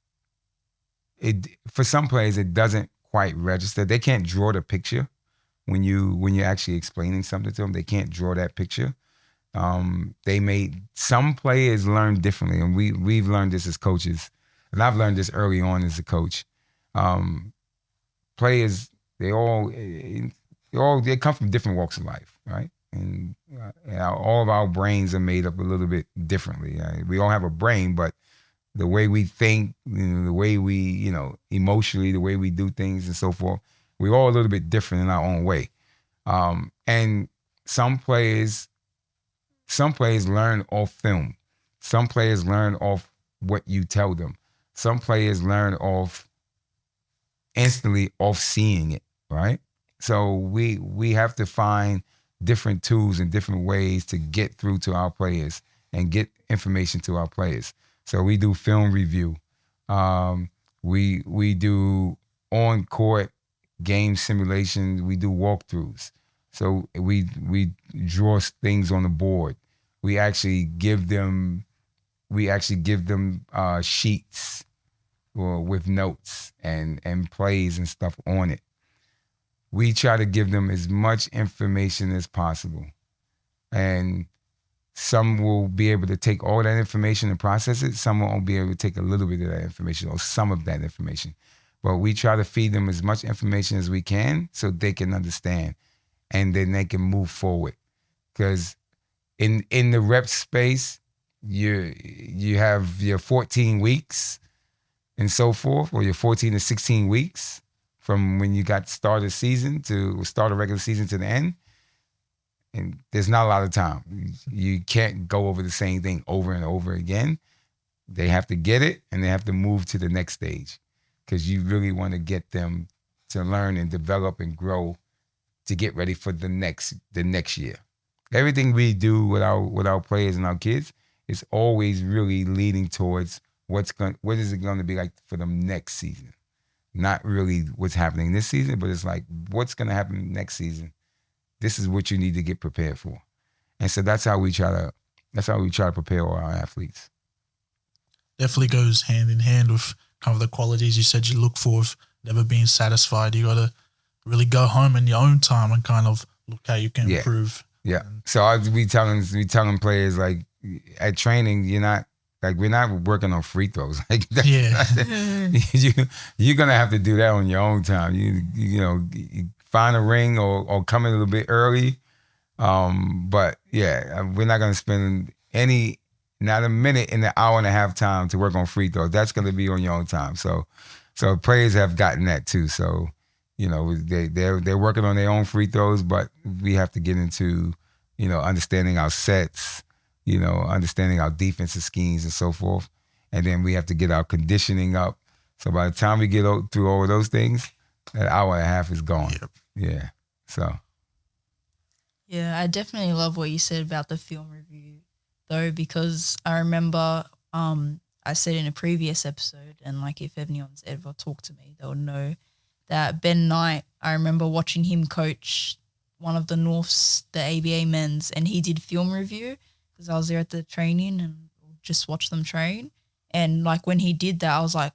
for some players, it doesn't quite register. They can't draw the picture when you're actually explaining something to them. They can't draw that picture. Some players learn differently, and we've learned this as coaches, and I've learned this early on as a coach. Players, they come from different walks of life, right? And all of our brains are made up a little bit differently. We all have a brain, but the way we think, the way we, emotionally, the way we do things and so forth, we're all a little bit different in our own way. And some players learn off film. Some players learn off what you tell them. Some players learn instantly off seeing it, right? So we have to find different tools and different ways to get through to our players and get information to our players. So we do film review. We do on-court game simulations. We do walkthroughs. So we draw things on the board. We actually give them sheets or with notes and plays and stuff on it. We try to give them as much information as possible. And some will be able to take all that information and process it. Some won't be able to take a little bit of that information or some of that information. But we try to feed them as much information as we can so they can understand and then they can move forward. Because in the rep space, you have your 14 weeks and so forth, or your 14 to 16 weeks from when you got start a regular season to the end. And there's not a lot of time. You can't go over the same thing over and over again. They have to get it and they have to move to the next stage because you really want to get them to learn and develop and grow to get ready for the next year. Everything we do with our players and our kids is always really leading towards what is it going to be like for them next season. Not really what's happening this season, but it's like what's going to happen next season. This is what you need to get prepared for. And so that's how we try to prepare all our athletes. Definitely goes hand in hand with kind of the qualities you said you look for of never being satisfied. You got to really go home in your own time and kind of look how you can improve. Yeah. So we telling players like at training, we're not working on free throws. Like you're gonna have to do that on your own time. You find a ring or come in a little bit early. But yeah, we're not gonna spend not a minute in the hour and a half time to work on free throws. That's gonna be on your own time. So players have gotten that too. So they're working on their own free throws, but we have to get into understanding our sets, understanding our defensive schemes and so forth. And then we have to get our conditioning up. So by the time we get through all of those things, that hour and a half is gone. Yep. Yeah. So. Yeah, I definitely love what you said about the film review, though, because I remember I said in a previous episode, and like if anyone's ever talked to me, they'll know that Ben Knight, I remember watching him coach one of the Norths, the ABA men's, and he did film review because I was there at the training and just watched them train. And like when he did that, I was like,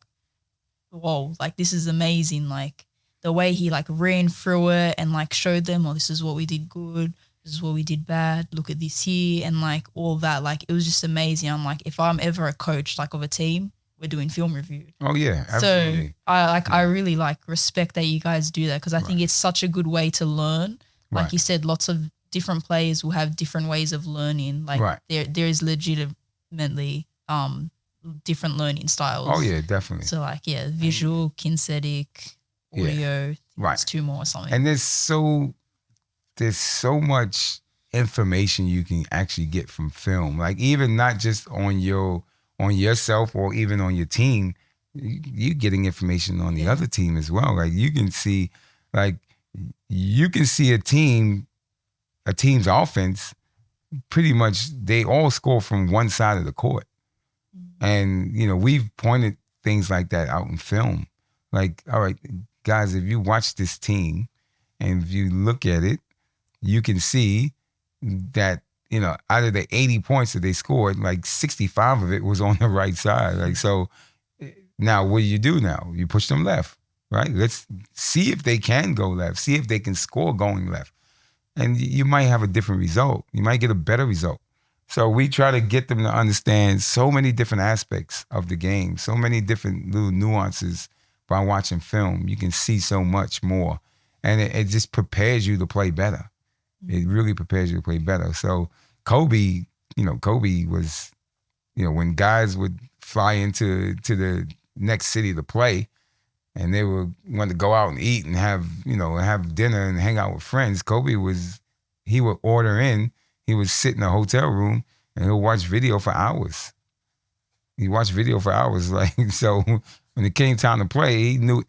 whoa, like this is amazing. Like the way he like ran through it and like showed them, oh, this is what we did good, this is what we did bad, look at this here, and like all that. Like it was just amazing. I'm like, if I'm ever a coach like of a team, we're doing film review. Oh yeah, absolutely. So I really like respect that you guys do that because I think it's such a good way to learn. Like you said, lots of different players will have different ways of learning. Like there is legitimately different learning styles. Oh yeah, definitely. So like visual, kinesthetic, audio. It's two more or something. And there's so much information you can actually get from film. Like even not just on yourself or even on your team, you're getting information on the other team as well. Like you can see a team's offense, pretty much they all score from one side of the court. Mm-hmm. And, we've pointed things like that out in film. Like, all right, guys, if you watch this team and if you look at it, you can see that, out of the 80 points that they scored, like 65 of it was on the right side. Like, so now what do now? You push them left, right? Let's see if they can go left, see if they can score going left. And you might have a different result. You might get a better result. So we try to get them to understand so many different aspects of the game, so many different little nuances by watching film. You can see so much more. And it just prepares you to play better. It really prepares you to play better. So Kobe was, when guys would fly into the next city to play and they would want to go out and eat and have dinner and hang out with friends, he would order in, he would sit in a hotel room and he'll watch video for hours. He watched video for hours. Like, so when it came time to play, he knew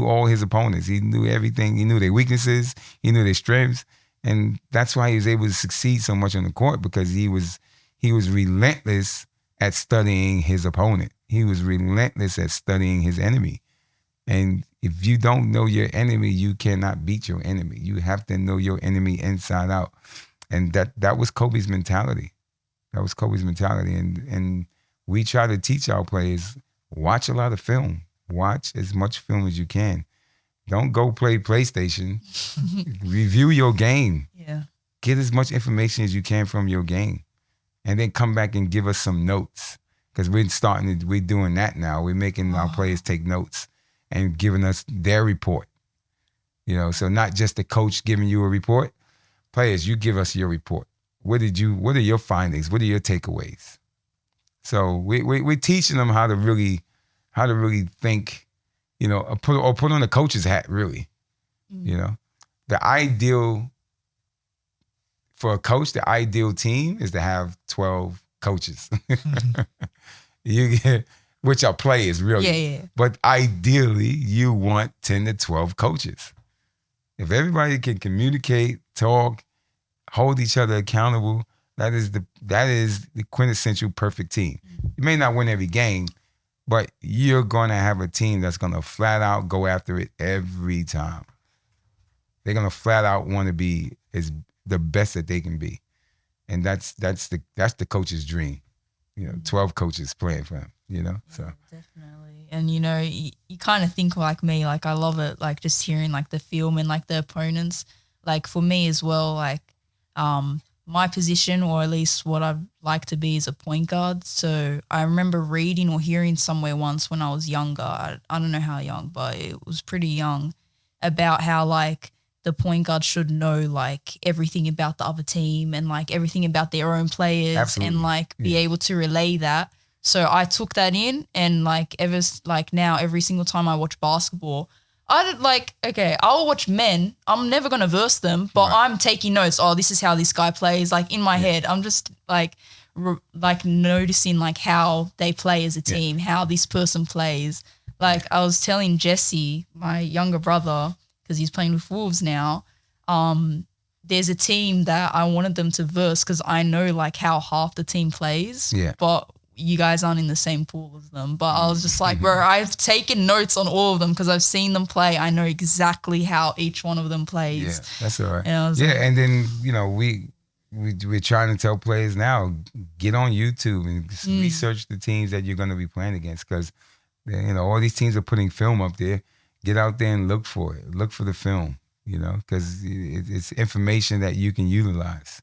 all his opponents. He knew everything. He knew their weaknesses. He knew their strengths. And that's why he was able to succeed so much on the court, because he was relentless at studying his opponent. He was relentless at studying his enemy. And If you don't know your enemy, you cannot beat your enemy. You have to know your enemy inside out. And that was Kobe's mentality. That was Kobe's mentality. And we try to teach our players, watch a lot of film. Watch as much film as you can. Don't go play PlayStation. Review your game. Yeah. Get as much information as you can from your game. And then come back and give us some notes. Because we're doing that now. We're making our players take notes and giving us their report. You know, so not just the coach giving you a report. Players, you give us your report. What are your findings? What are your takeaways? So we're teaching them how to really think, you know, or put on the coach's hat, really. You know, the ideal for a coach, the ideal team is to have 12 coaches. You get, which are players, really. Yeah. But ideally, you want 10 to 12 coaches. If everybody can communicate, talk, hold each other accountable, that is the quintessential perfect team. You may not win every game, but you're going to have a team that's going to flat out go after it every time. They're going to flat out want to be the best that they can be. And that's the coach's dream. You know, 12 coaches playing for him, you know? So Definitely. And, you know, you kind of think like me, like I love it, like just hearing like the film and like the opponents. Like for me as well, like my position, or at least what I'd like to be, is a point guard. So I remember reading or hearing somewhere once when I was younger, I don't know how young, but it was pretty young, about how like the point guard should know like everything about the other team and like everything about their own players. Absolutely. And like be able to relay that. So I took that in, and like now every single time I watch basketball, I'll watch men. I'm never going to verse them, but I'm taking notes. Oh, this is how this guy plays. Like in my head, I'm just like noticing like how they play as a team, how this person plays. Like I was telling Jesse, my younger brother, because he's playing with Wolves now, there's a team that I wanted them to verse because I know like how half the team plays. Yeah. But you guys aren't in the same pool as them. But I was just like, bro, I've taken notes on all of them because I've seen them play. I know exactly how each one of them plays. yeah, that's all right. And I was And then, you know, we're trying to tell players now, get on YouTube and research the teams that you're going to be playing against, because, you know, all these teams are putting film up there. Get out there and look for it. Look for the film, you know, because it's information that you can utilize.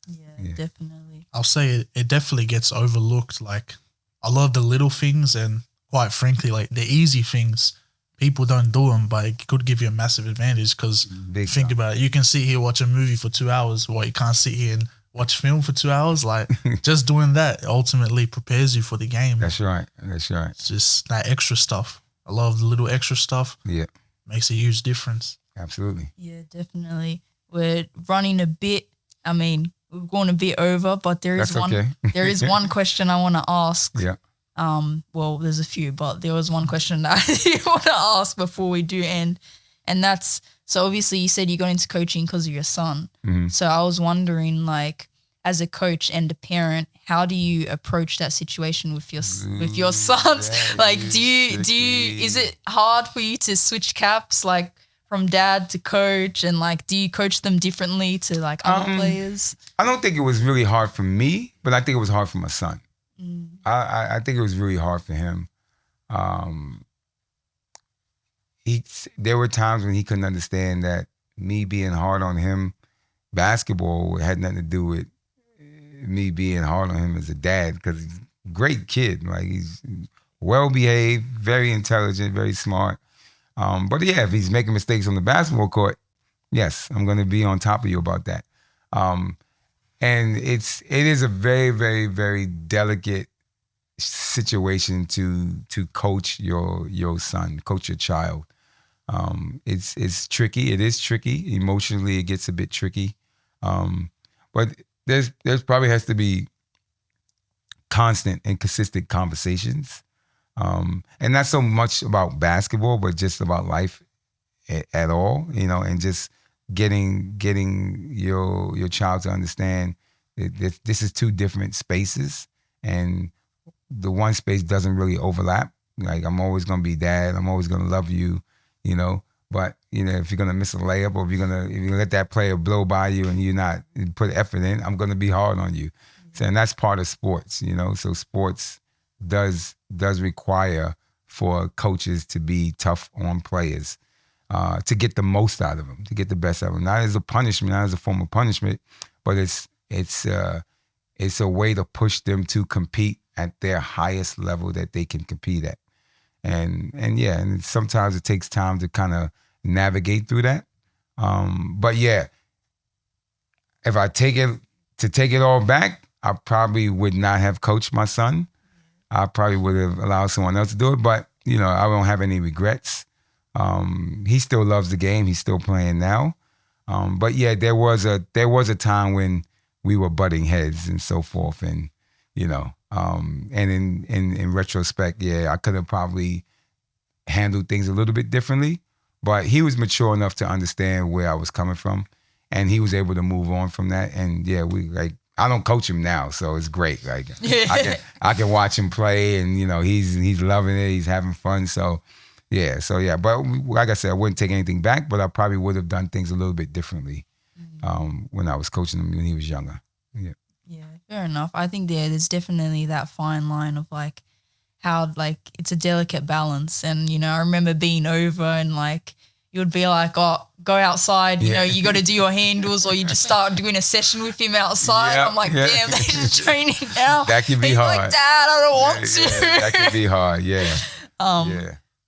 Yeah, definitely. I'll say it definitely gets overlooked. Like, I love the little things, and quite frankly, like the easy things, people don't do them, but it could give you a massive advantage because think about it. You can sit here, watch a movie for 2 hours, while you can't sit here and watch film for 2 hours. Like, just doing that ultimately prepares you for the game. That's right. It's just that extra stuff. I love the little extra stuff. Yeah. Makes a huge difference. Absolutely. Yeah, definitely. We're running a bit. I mean, we've gone a bit over, but there is there is one question I want to ask. Yeah. Well, there's a few, but there was one question that I want to ask before we do end. And that's, so obviously you said you got into coaching because of your son. Mm-hmm. So I was wondering, like, as a coach and a parent, how do you approach that situation with your sons? Like, is it hard for you to switch caps, like from dad to coach, and like, do you coach them differently to like other players? I don't think it was really hard for me, but I think it was hard for my son. I think it was really hard for him. There were times when he couldn't understand that me being hard on him, basketball had nothing to do with me being hard on him as a dad, because he's a great kid. Like, he's well behaved, very intelligent, very smart. But yeah, if he's making mistakes on the basketball court, yes, I'm going to be on top of you about that. And it is a very, very, very delicate situation to coach your son, coach your child. It's tricky. It is tricky. Emotionally, it gets a bit tricky. But there's probably has to be constant and consistent conversations. And not so much about basketball, but just about life at all, you know, and just getting your child to understand that this is two different spaces, and the one space doesn't really overlap. Like, I'm always going to be dad. I'm always going to love you. you know. But you know, if you're gonna miss a layup, or if you're gonna let that player blow by you and you're not put effort in, I'm gonna be hard on you. So, and that's part of sports, you know. So sports does require for coaches to be tough on players, to get the most out of them, to get the best out of them. Not as a punishment, not as a form of punishment, but it's a way to push them to compete at their highest level that they can compete at. And yeah, and sometimes it takes time to kind of navigate through that. But yeah, if I take it all back, I probably would not have coached my son. I probably would have allowed someone else to do it. But you know, I don't have any regrets. He still loves the game. He's still playing now. But yeah, there was a time when we were butting heads and so forth, and you know, and in retrospect, yeah, I could have probably handled things a little bit differently. But he was mature enough to understand where I was coming from, and he was able to move on from that. And yeah, I don't coach him now, so it's great. Like I can watch him play, and you know, he's loving it. He's having fun. So yeah. But like I said, I wouldn't take anything back, but I probably would have done things a little bit differently when I was coaching him when he was younger. Yeah. Yeah, fair enough. I think there's definitely that fine line of like how like it's a delicate balance. And, you know, I remember being over and like you would be like, oh, go outside, you know, you got to do your handles, or you just start doing a session with him outside. Yeah, I'm like, damn, he's training now. That can be he's hard. Like, Dad, I don't want to. Yeah, that can be hard, yeah.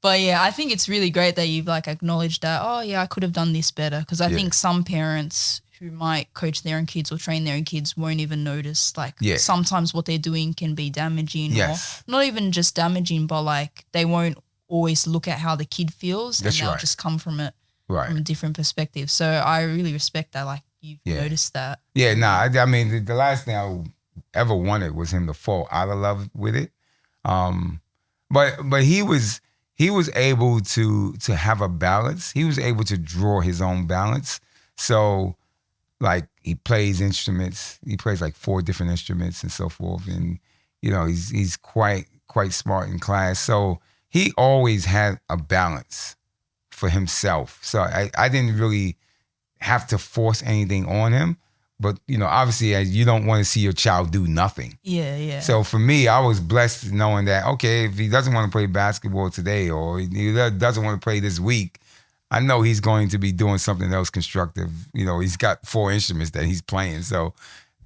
But yeah, I think it's really great that you've like acknowledged that, oh yeah, I could have done this better. Because I think some parents who might coach their own kids or train their own kids won't even notice. Like sometimes what they're doing can be damaging, or not even just damaging, but like they won't always look at how the kid feels, and they'll just come from it from a different perspective. So I really respect that. Like you've noticed that. Yeah, I mean, the last thing I ever wanted was him to fall out of love with it. But he was able to have a balance. He was able to draw his own balance. So like he plays instruments. He plays like 4 different instruments and so forth. And, you know, he's quite smart in class. So he always had a balance for himself. So I didn't really have to force anything on him. But, you know, obviously you don't want to see your child do nothing. Yeah. So for me, I was blessed knowing that, okay, if he doesn't want to play basketball today, or he doesn't want to play this week, I know he's going to be doing something else constructive. You know, he's got 4 instruments that he's playing. So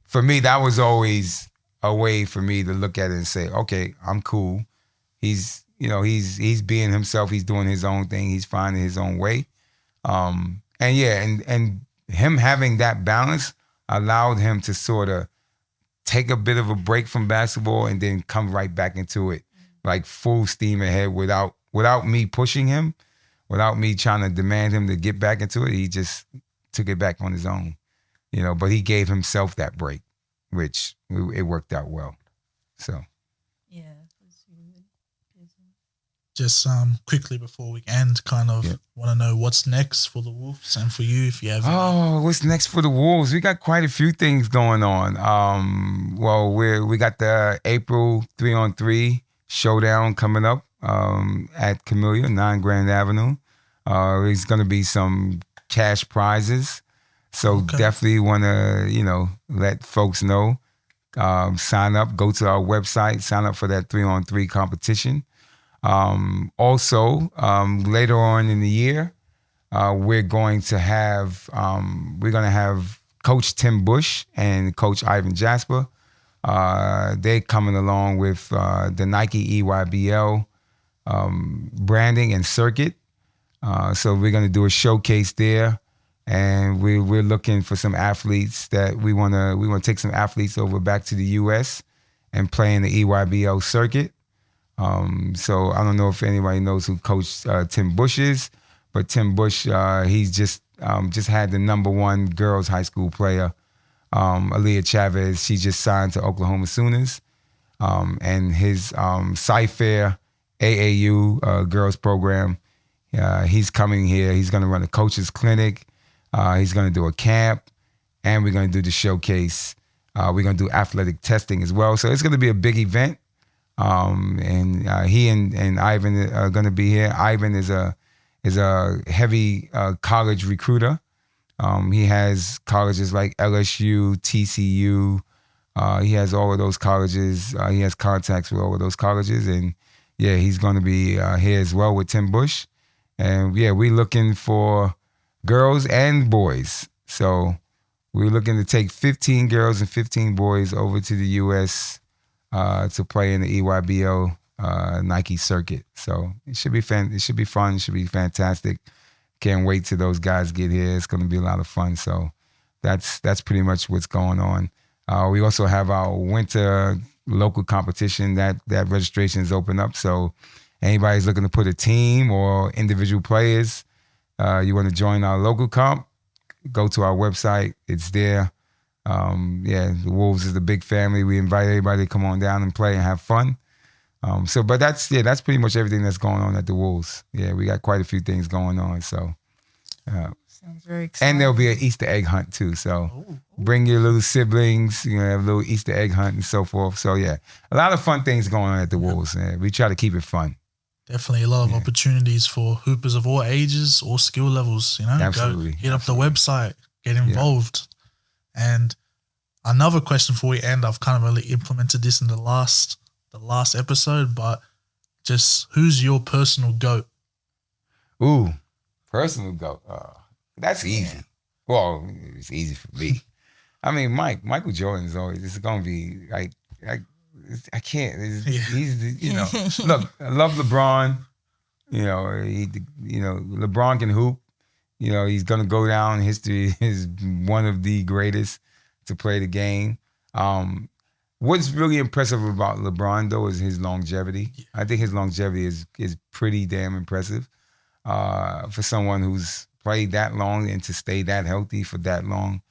for me, that was always a way for me to look at it and say, okay, I'm cool. He's being himself. He's doing his own thing. He's finding his own way. And him having that balance allowed him to sort of take a bit of a break from basketball and then come right back into it, like full steam ahead without me pushing him. Without me trying to demand him to get back into it, he just took it back on his own, you know. But he gave himself that break, which it worked out well. So, yeah. Just quickly before we end, kind of want to know what's next for the Wolves and for you, if you have. Oh, what's next for the Wolves? We got quite a few things going on. Well, we got the April 3-on-3 showdown coming up at Camellia, 9 Grand Avenue. There's going to be some cash prizes. So definitely want to, you know, let folks know. Sign up, go to our website, sign up for that 3-on-3 competition. Also, later on in the year, we're going to have Coach Tim Bush and Coach Ivan Jasper. They're coming along with the Nike EYBL branding and circuit. So we're going to do a showcase there, and we're looking for some athletes that we want to take some athletes over back to the U.S. and play in the EYBL circuit. So I don't know if anybody knows who Coach Tim Bush is, but Tim Bush, he's just had the #1 girls high school player, Aaliyah Chavez. She just signed to Oklahoma Sooners, and his Cy-Fair AAU girls program. He's coming here. He's going to run a coach's clinic. He's going to do a camp, and we're going to do the showcase. We're going to do athletic testing as well. So it's going to be a big event. And he and Ivan are going to be here. Ivan is is a heavy college recruiter. He has colleges like LSU, TCU. He has all of those colleges. He has contacts with all of those colleges. And, yeah, he's going to be here as well with Tim Bush. And, yeah, we're looking for girls and boys. So we're looking to take 15 girls and 15 boys over to the U.S. To play in the EYBL Nike circuit. So it should be fun. It should be fun. It should be fantastic. Can't wait till those guys get here. It's going to be a lot of fun. So that's pretty much what's going on. We also have our winter local competition that registration is open up. So anybody's looking to put a team or individual players, you want to join our local comp, go to our website. It's there. The Wolves is a big family. We invite everybody to come on down and play and have fun. But that's pretty much everything that's going on at the Wolves. Yeah, we got quite a few things going on. So, Sounds very exciting. and there'll be an Easter egg hunt too. So, bring your little siblings. Have a little Easter egg hunt and so forth. So, yeah, a lot of fun things going on at the Wolves. We try to keep it fun. Definitely a lot of opportunities for hoopers of all ages, all skill levels. Absolutely. Go hit up the website, get involved. And another question before we end, I've kind of really implemented this in the last episode, but just who's your personal GOAT? Ooh, personal GOAT. That's easy. Well, it's easy for me. I mean, Michael Jordan is always. It's gonna be like I can't. He's look. I love LeBron. LeBron can hoop. He's gonna go down in history as one of the greatest to play the game. What's really impressive about LeBron, though, is his longevity. Yeah. I think his longevity is pretty damn impressive for someone who's played that long and to stay that healthy for that long.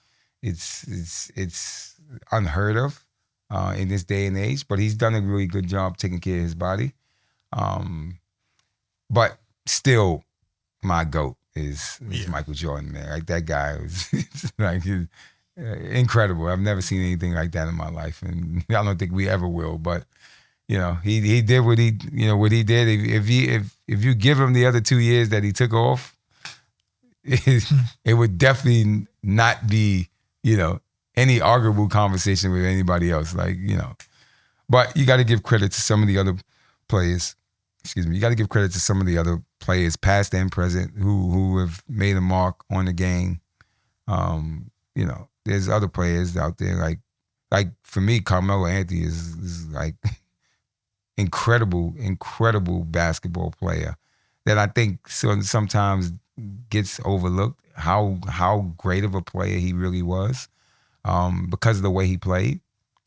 It's unheard of in this day and age. But he's done a really good job taking care of his body. But still, my GOAT is Michael Jordan, man. Like, that guy was like incredible. I've never seen anything like that in my life, and I don't think we ever will. But he did what he did. If you give him the other 2 years that he took off, it would definitely not be any arguable conversation with anybody else. But you got to give credit to some of the other players. Excuse me. You got to give credit to some of the other players, past and present, who have made a mark on the game. There's other players out there like for me, Carmelo Anthony is like incredible basketball player that I think sometimes gets overlooked. How great of a player he really was, because of the way he played.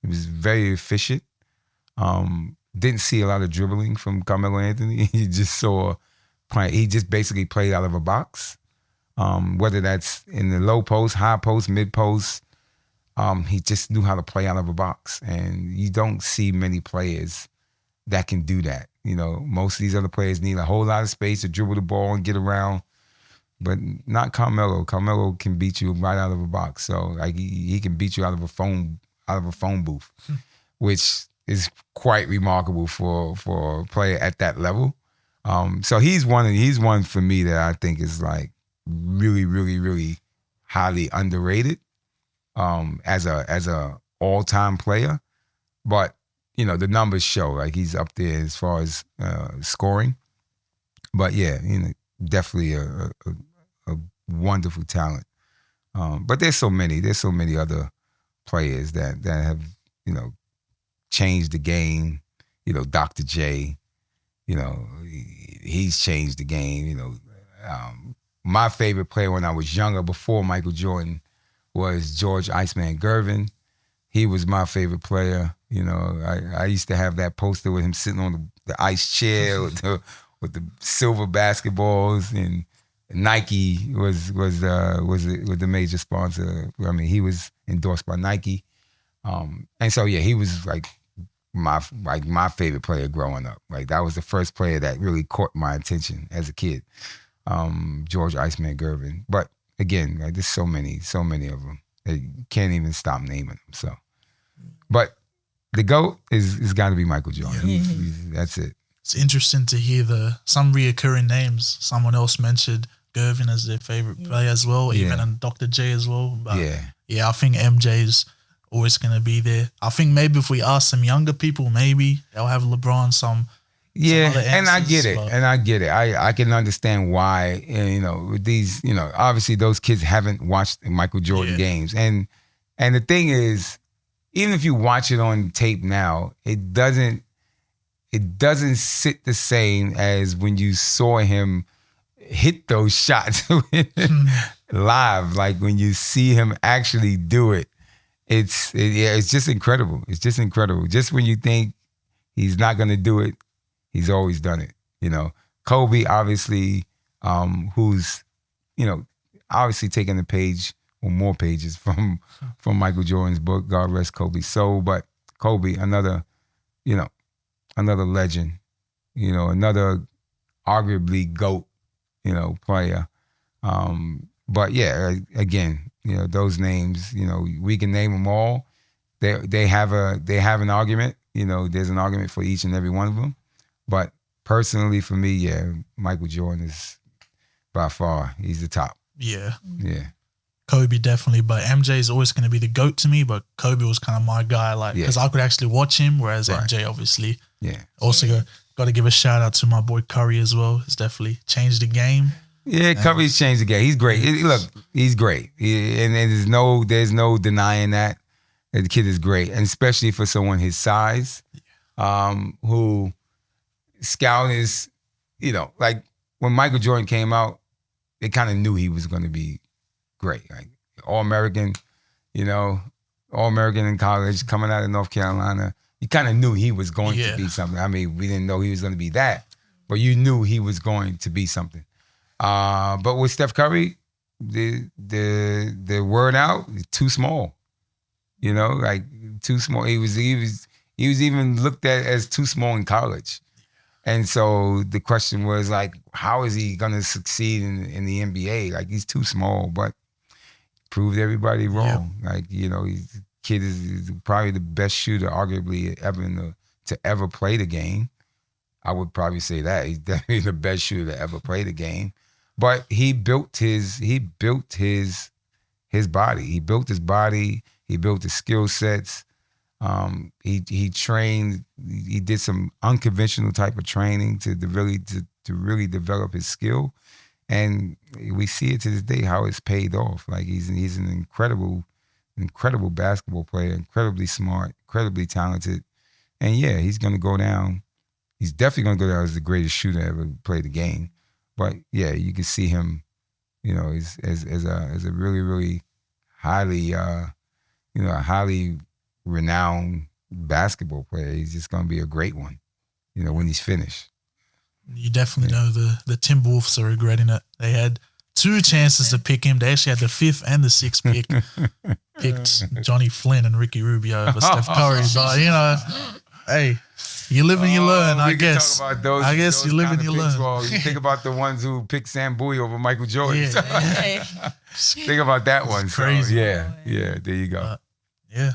He was very efficient. Didn't see a lot of dribbling from Carmelo Anthony. He just basically played out of a box. Whether that's in the low post, high post, mid post, he just knew how to play out of a box. And you don't see many players that can do that. Most of these other players need a whole lot of space to dribble the ball and get around, but not Carmelo. Carmelo can beat you right out of a box. So he can beat you out of a phone booth, which is quite remarkable for a player at that level. So he's one for me that I think is like really, really, really highly underrated as a all-time player. But the numbers show like he's up there as far as scoring. But yeah, definitely a wonderful talent. But there's so many other players that have changed the game. Dr. J, he's changed the game. My favorite player when I was younger, before Michael Jordan, was George Iceman Gervin. He was my favorite player. I used to have that poster with him sitting on the ice chair with the silver basketballs, and Nike was the major sponsor. I mean, he was endorsed by Nike, and so yeah, he was like my favorite player growing up. Like, that was the first player that really caught my attention as a kid. George Iceman Gervin. But again, like, there's so many of them that you can't even stop naming them. So, but the GOAT is got to be Michael Jordan. That's it. it's interesting to hear some reoccurring names. Someone else mentioned Gervin as their favorite player as well, even and Dr. J as well. But I think MJ's always going to be there. I think maybe if we ask some younger people, maybe they'll have LeBron some other answers, and I get it. And I get it. I can understand why, with these, obviously those kids haven't watched Michael Jordan games. And the thing is, even if you watch it on tape now, it doesn't sit the same as when you saw him hit those shots live. Like when you see him actually do it, it's just incredible. It's just incredible. Just when you think he's not going to do it, he's always done it. Kobe, obviously, who's, obviously taking the page or more pages from Michael Jordan's book, God Rest Kobe's Soul. But Kobe, another legend, another arguably GOAT, player. But yeah, again, those names, we can name them all. They have an argument. There's an argument for each and every one of them. But personally, for me, Michael Jordan is by far, he's the top. Yeah. Yeah. Kobe definitely, but MJ is always going to be the GOAT to me, but Kobe was kind of my guy, because I could actually watch him, whereas MJ obviously. Yeah. Also got to give a shout out to my boy Curry as well. He's definitely changed the game. Yeah, Curry's changed the game. He's great. Look, he's great. And there's no denying that. The kid is great, and especially for someone his size, who Scout is, like when Michael Jordan came out, they kind of knew he was going to be great. Like All-American, All-American in college, coming out of North Carolina. You kind of knew he was going to be something. I mean, we didn't know he was going to be that, but you knew he was going to be something. But with Steph Curry, the word out, too small. Like too small. He was even looked at as too small in college. And so the question was like, how is he gonna succeed in the NBA? Like he's too small, but proved everybody wrong. Yeah. Like, he's kid is probably the best shooter, arguably to ever play the game. I would probably say that he's definitely the best shooter to ever play the game. But he built his body. He built his body. He built his skill sets. He trained. He did some unconventional type of training to really develop his skill, and we see it to this day how it's paid off. Like he's an incredible basketball player, incredibly smart, incredibly talented, and he's gonna go down. He's definitely gonna go down as the greatest shooter ever played the game. But you can see him, as a really, really highly, highly renowned basketball player. He's just going to be a great one, when he's finished. You definitely know the Timberwolves are regretting it. They had 2 chances to pick him. They actually had the 5th and the 6th pick. Picked Johnny Flynn and Ricky Rubio over Steph Curry. But, hey, you live and you learn, I guess. Talk about those, I guess you live and you learn. Well, you think about the ones who picked Sam Bowie over Michael Jordan. Think about that one. Crazy. So, there you go. Yeah,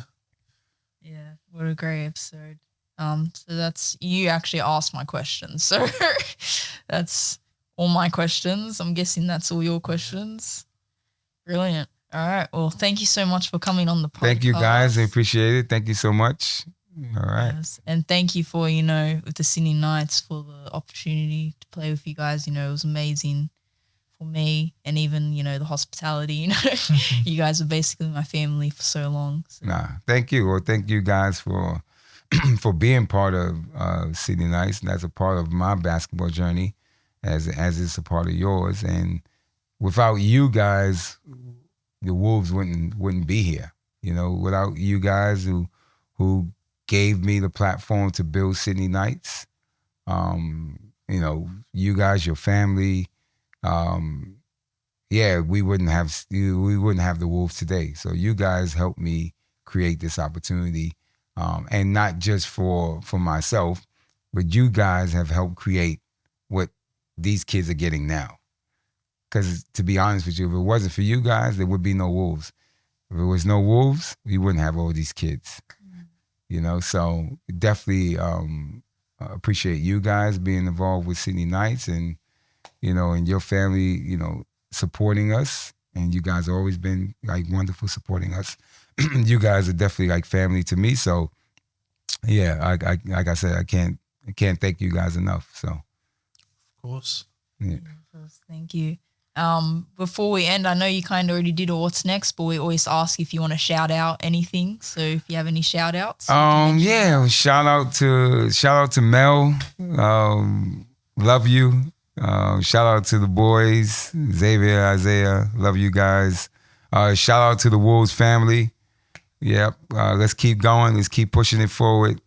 what a great episode. So that's, you actually asked my questions. So that's all my questions. I'm guessing that's all your questions. Brilliant. All right. Well, thank you so much for coming on the podcast. Thank you, guys. I appreciate it. Thank you so much. All right. Yes. And thank you for, with the Sydney Knights, for the opportunity to play with you guys. It was amazing for me, and even, the hospitality, you guys were basically my family for so long. So. Thank you. Well, thank you guys for for being part of Sydney Knights, and that's a part of my basketball journey, as it's a part of yours. And without you guys, the Wolves wouldn't be here. Without you guys who gave me the platform to build Sydney Knights. You guys, your family. We wouldn't have the Wolves today. So you guys helped me create this opportunity, and not just for myself, but you guys have helped create what these kids are getting now. Because to be honest with you, if it wasn't for you guys, there would be no Wolves. If there was no Wolves, we wouldn't have all these kids. So definitely appreciate you guys being involved with Sydney Knights, and and your family, supporting us. And you guys have always been like wonderful supporting us. You guys are definitely like family to me. So yeah, I like I said, I can't thank you guys enough. So Of course. yeah. Thank you. Before we end, I know you kind of already did a what's next, but we always ask if you want to shout out anything. So if you have any shout outs. Yeah, shout out to Mel. Love you. Shout out to the boys, Xavier, Isaiah. Love you guys. Shout out to the Wolves family. Yep. Let's keep going. Let's keep pushing it forward.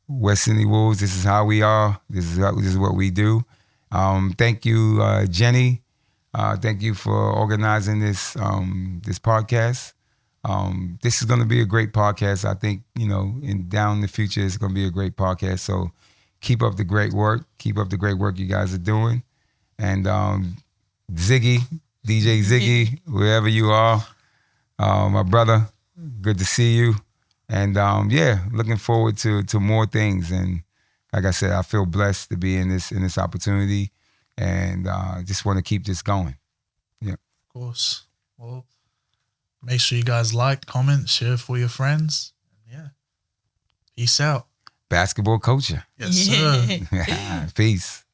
West Sydney Wolves. This is how we are. This is what we do. Thank you, Jenny. Thank you for organizing this podcast. This is going to be a great podcast. I think, down in the future, it's going to be a great podcast. So keep up the great work. Keep up the great work you guys are doing. And Ziggy, DJ Ziggy, wherever you are, my brother, good to see you. And looking forward to more things. And like I said, I feel blessed to be in this opportunity, and just want to keep this going. Yeah. Of course. Well, make sure you guys like, comment, share for your friends. And yeah. Peace out. Basketball culture. Yes, sir. Peace.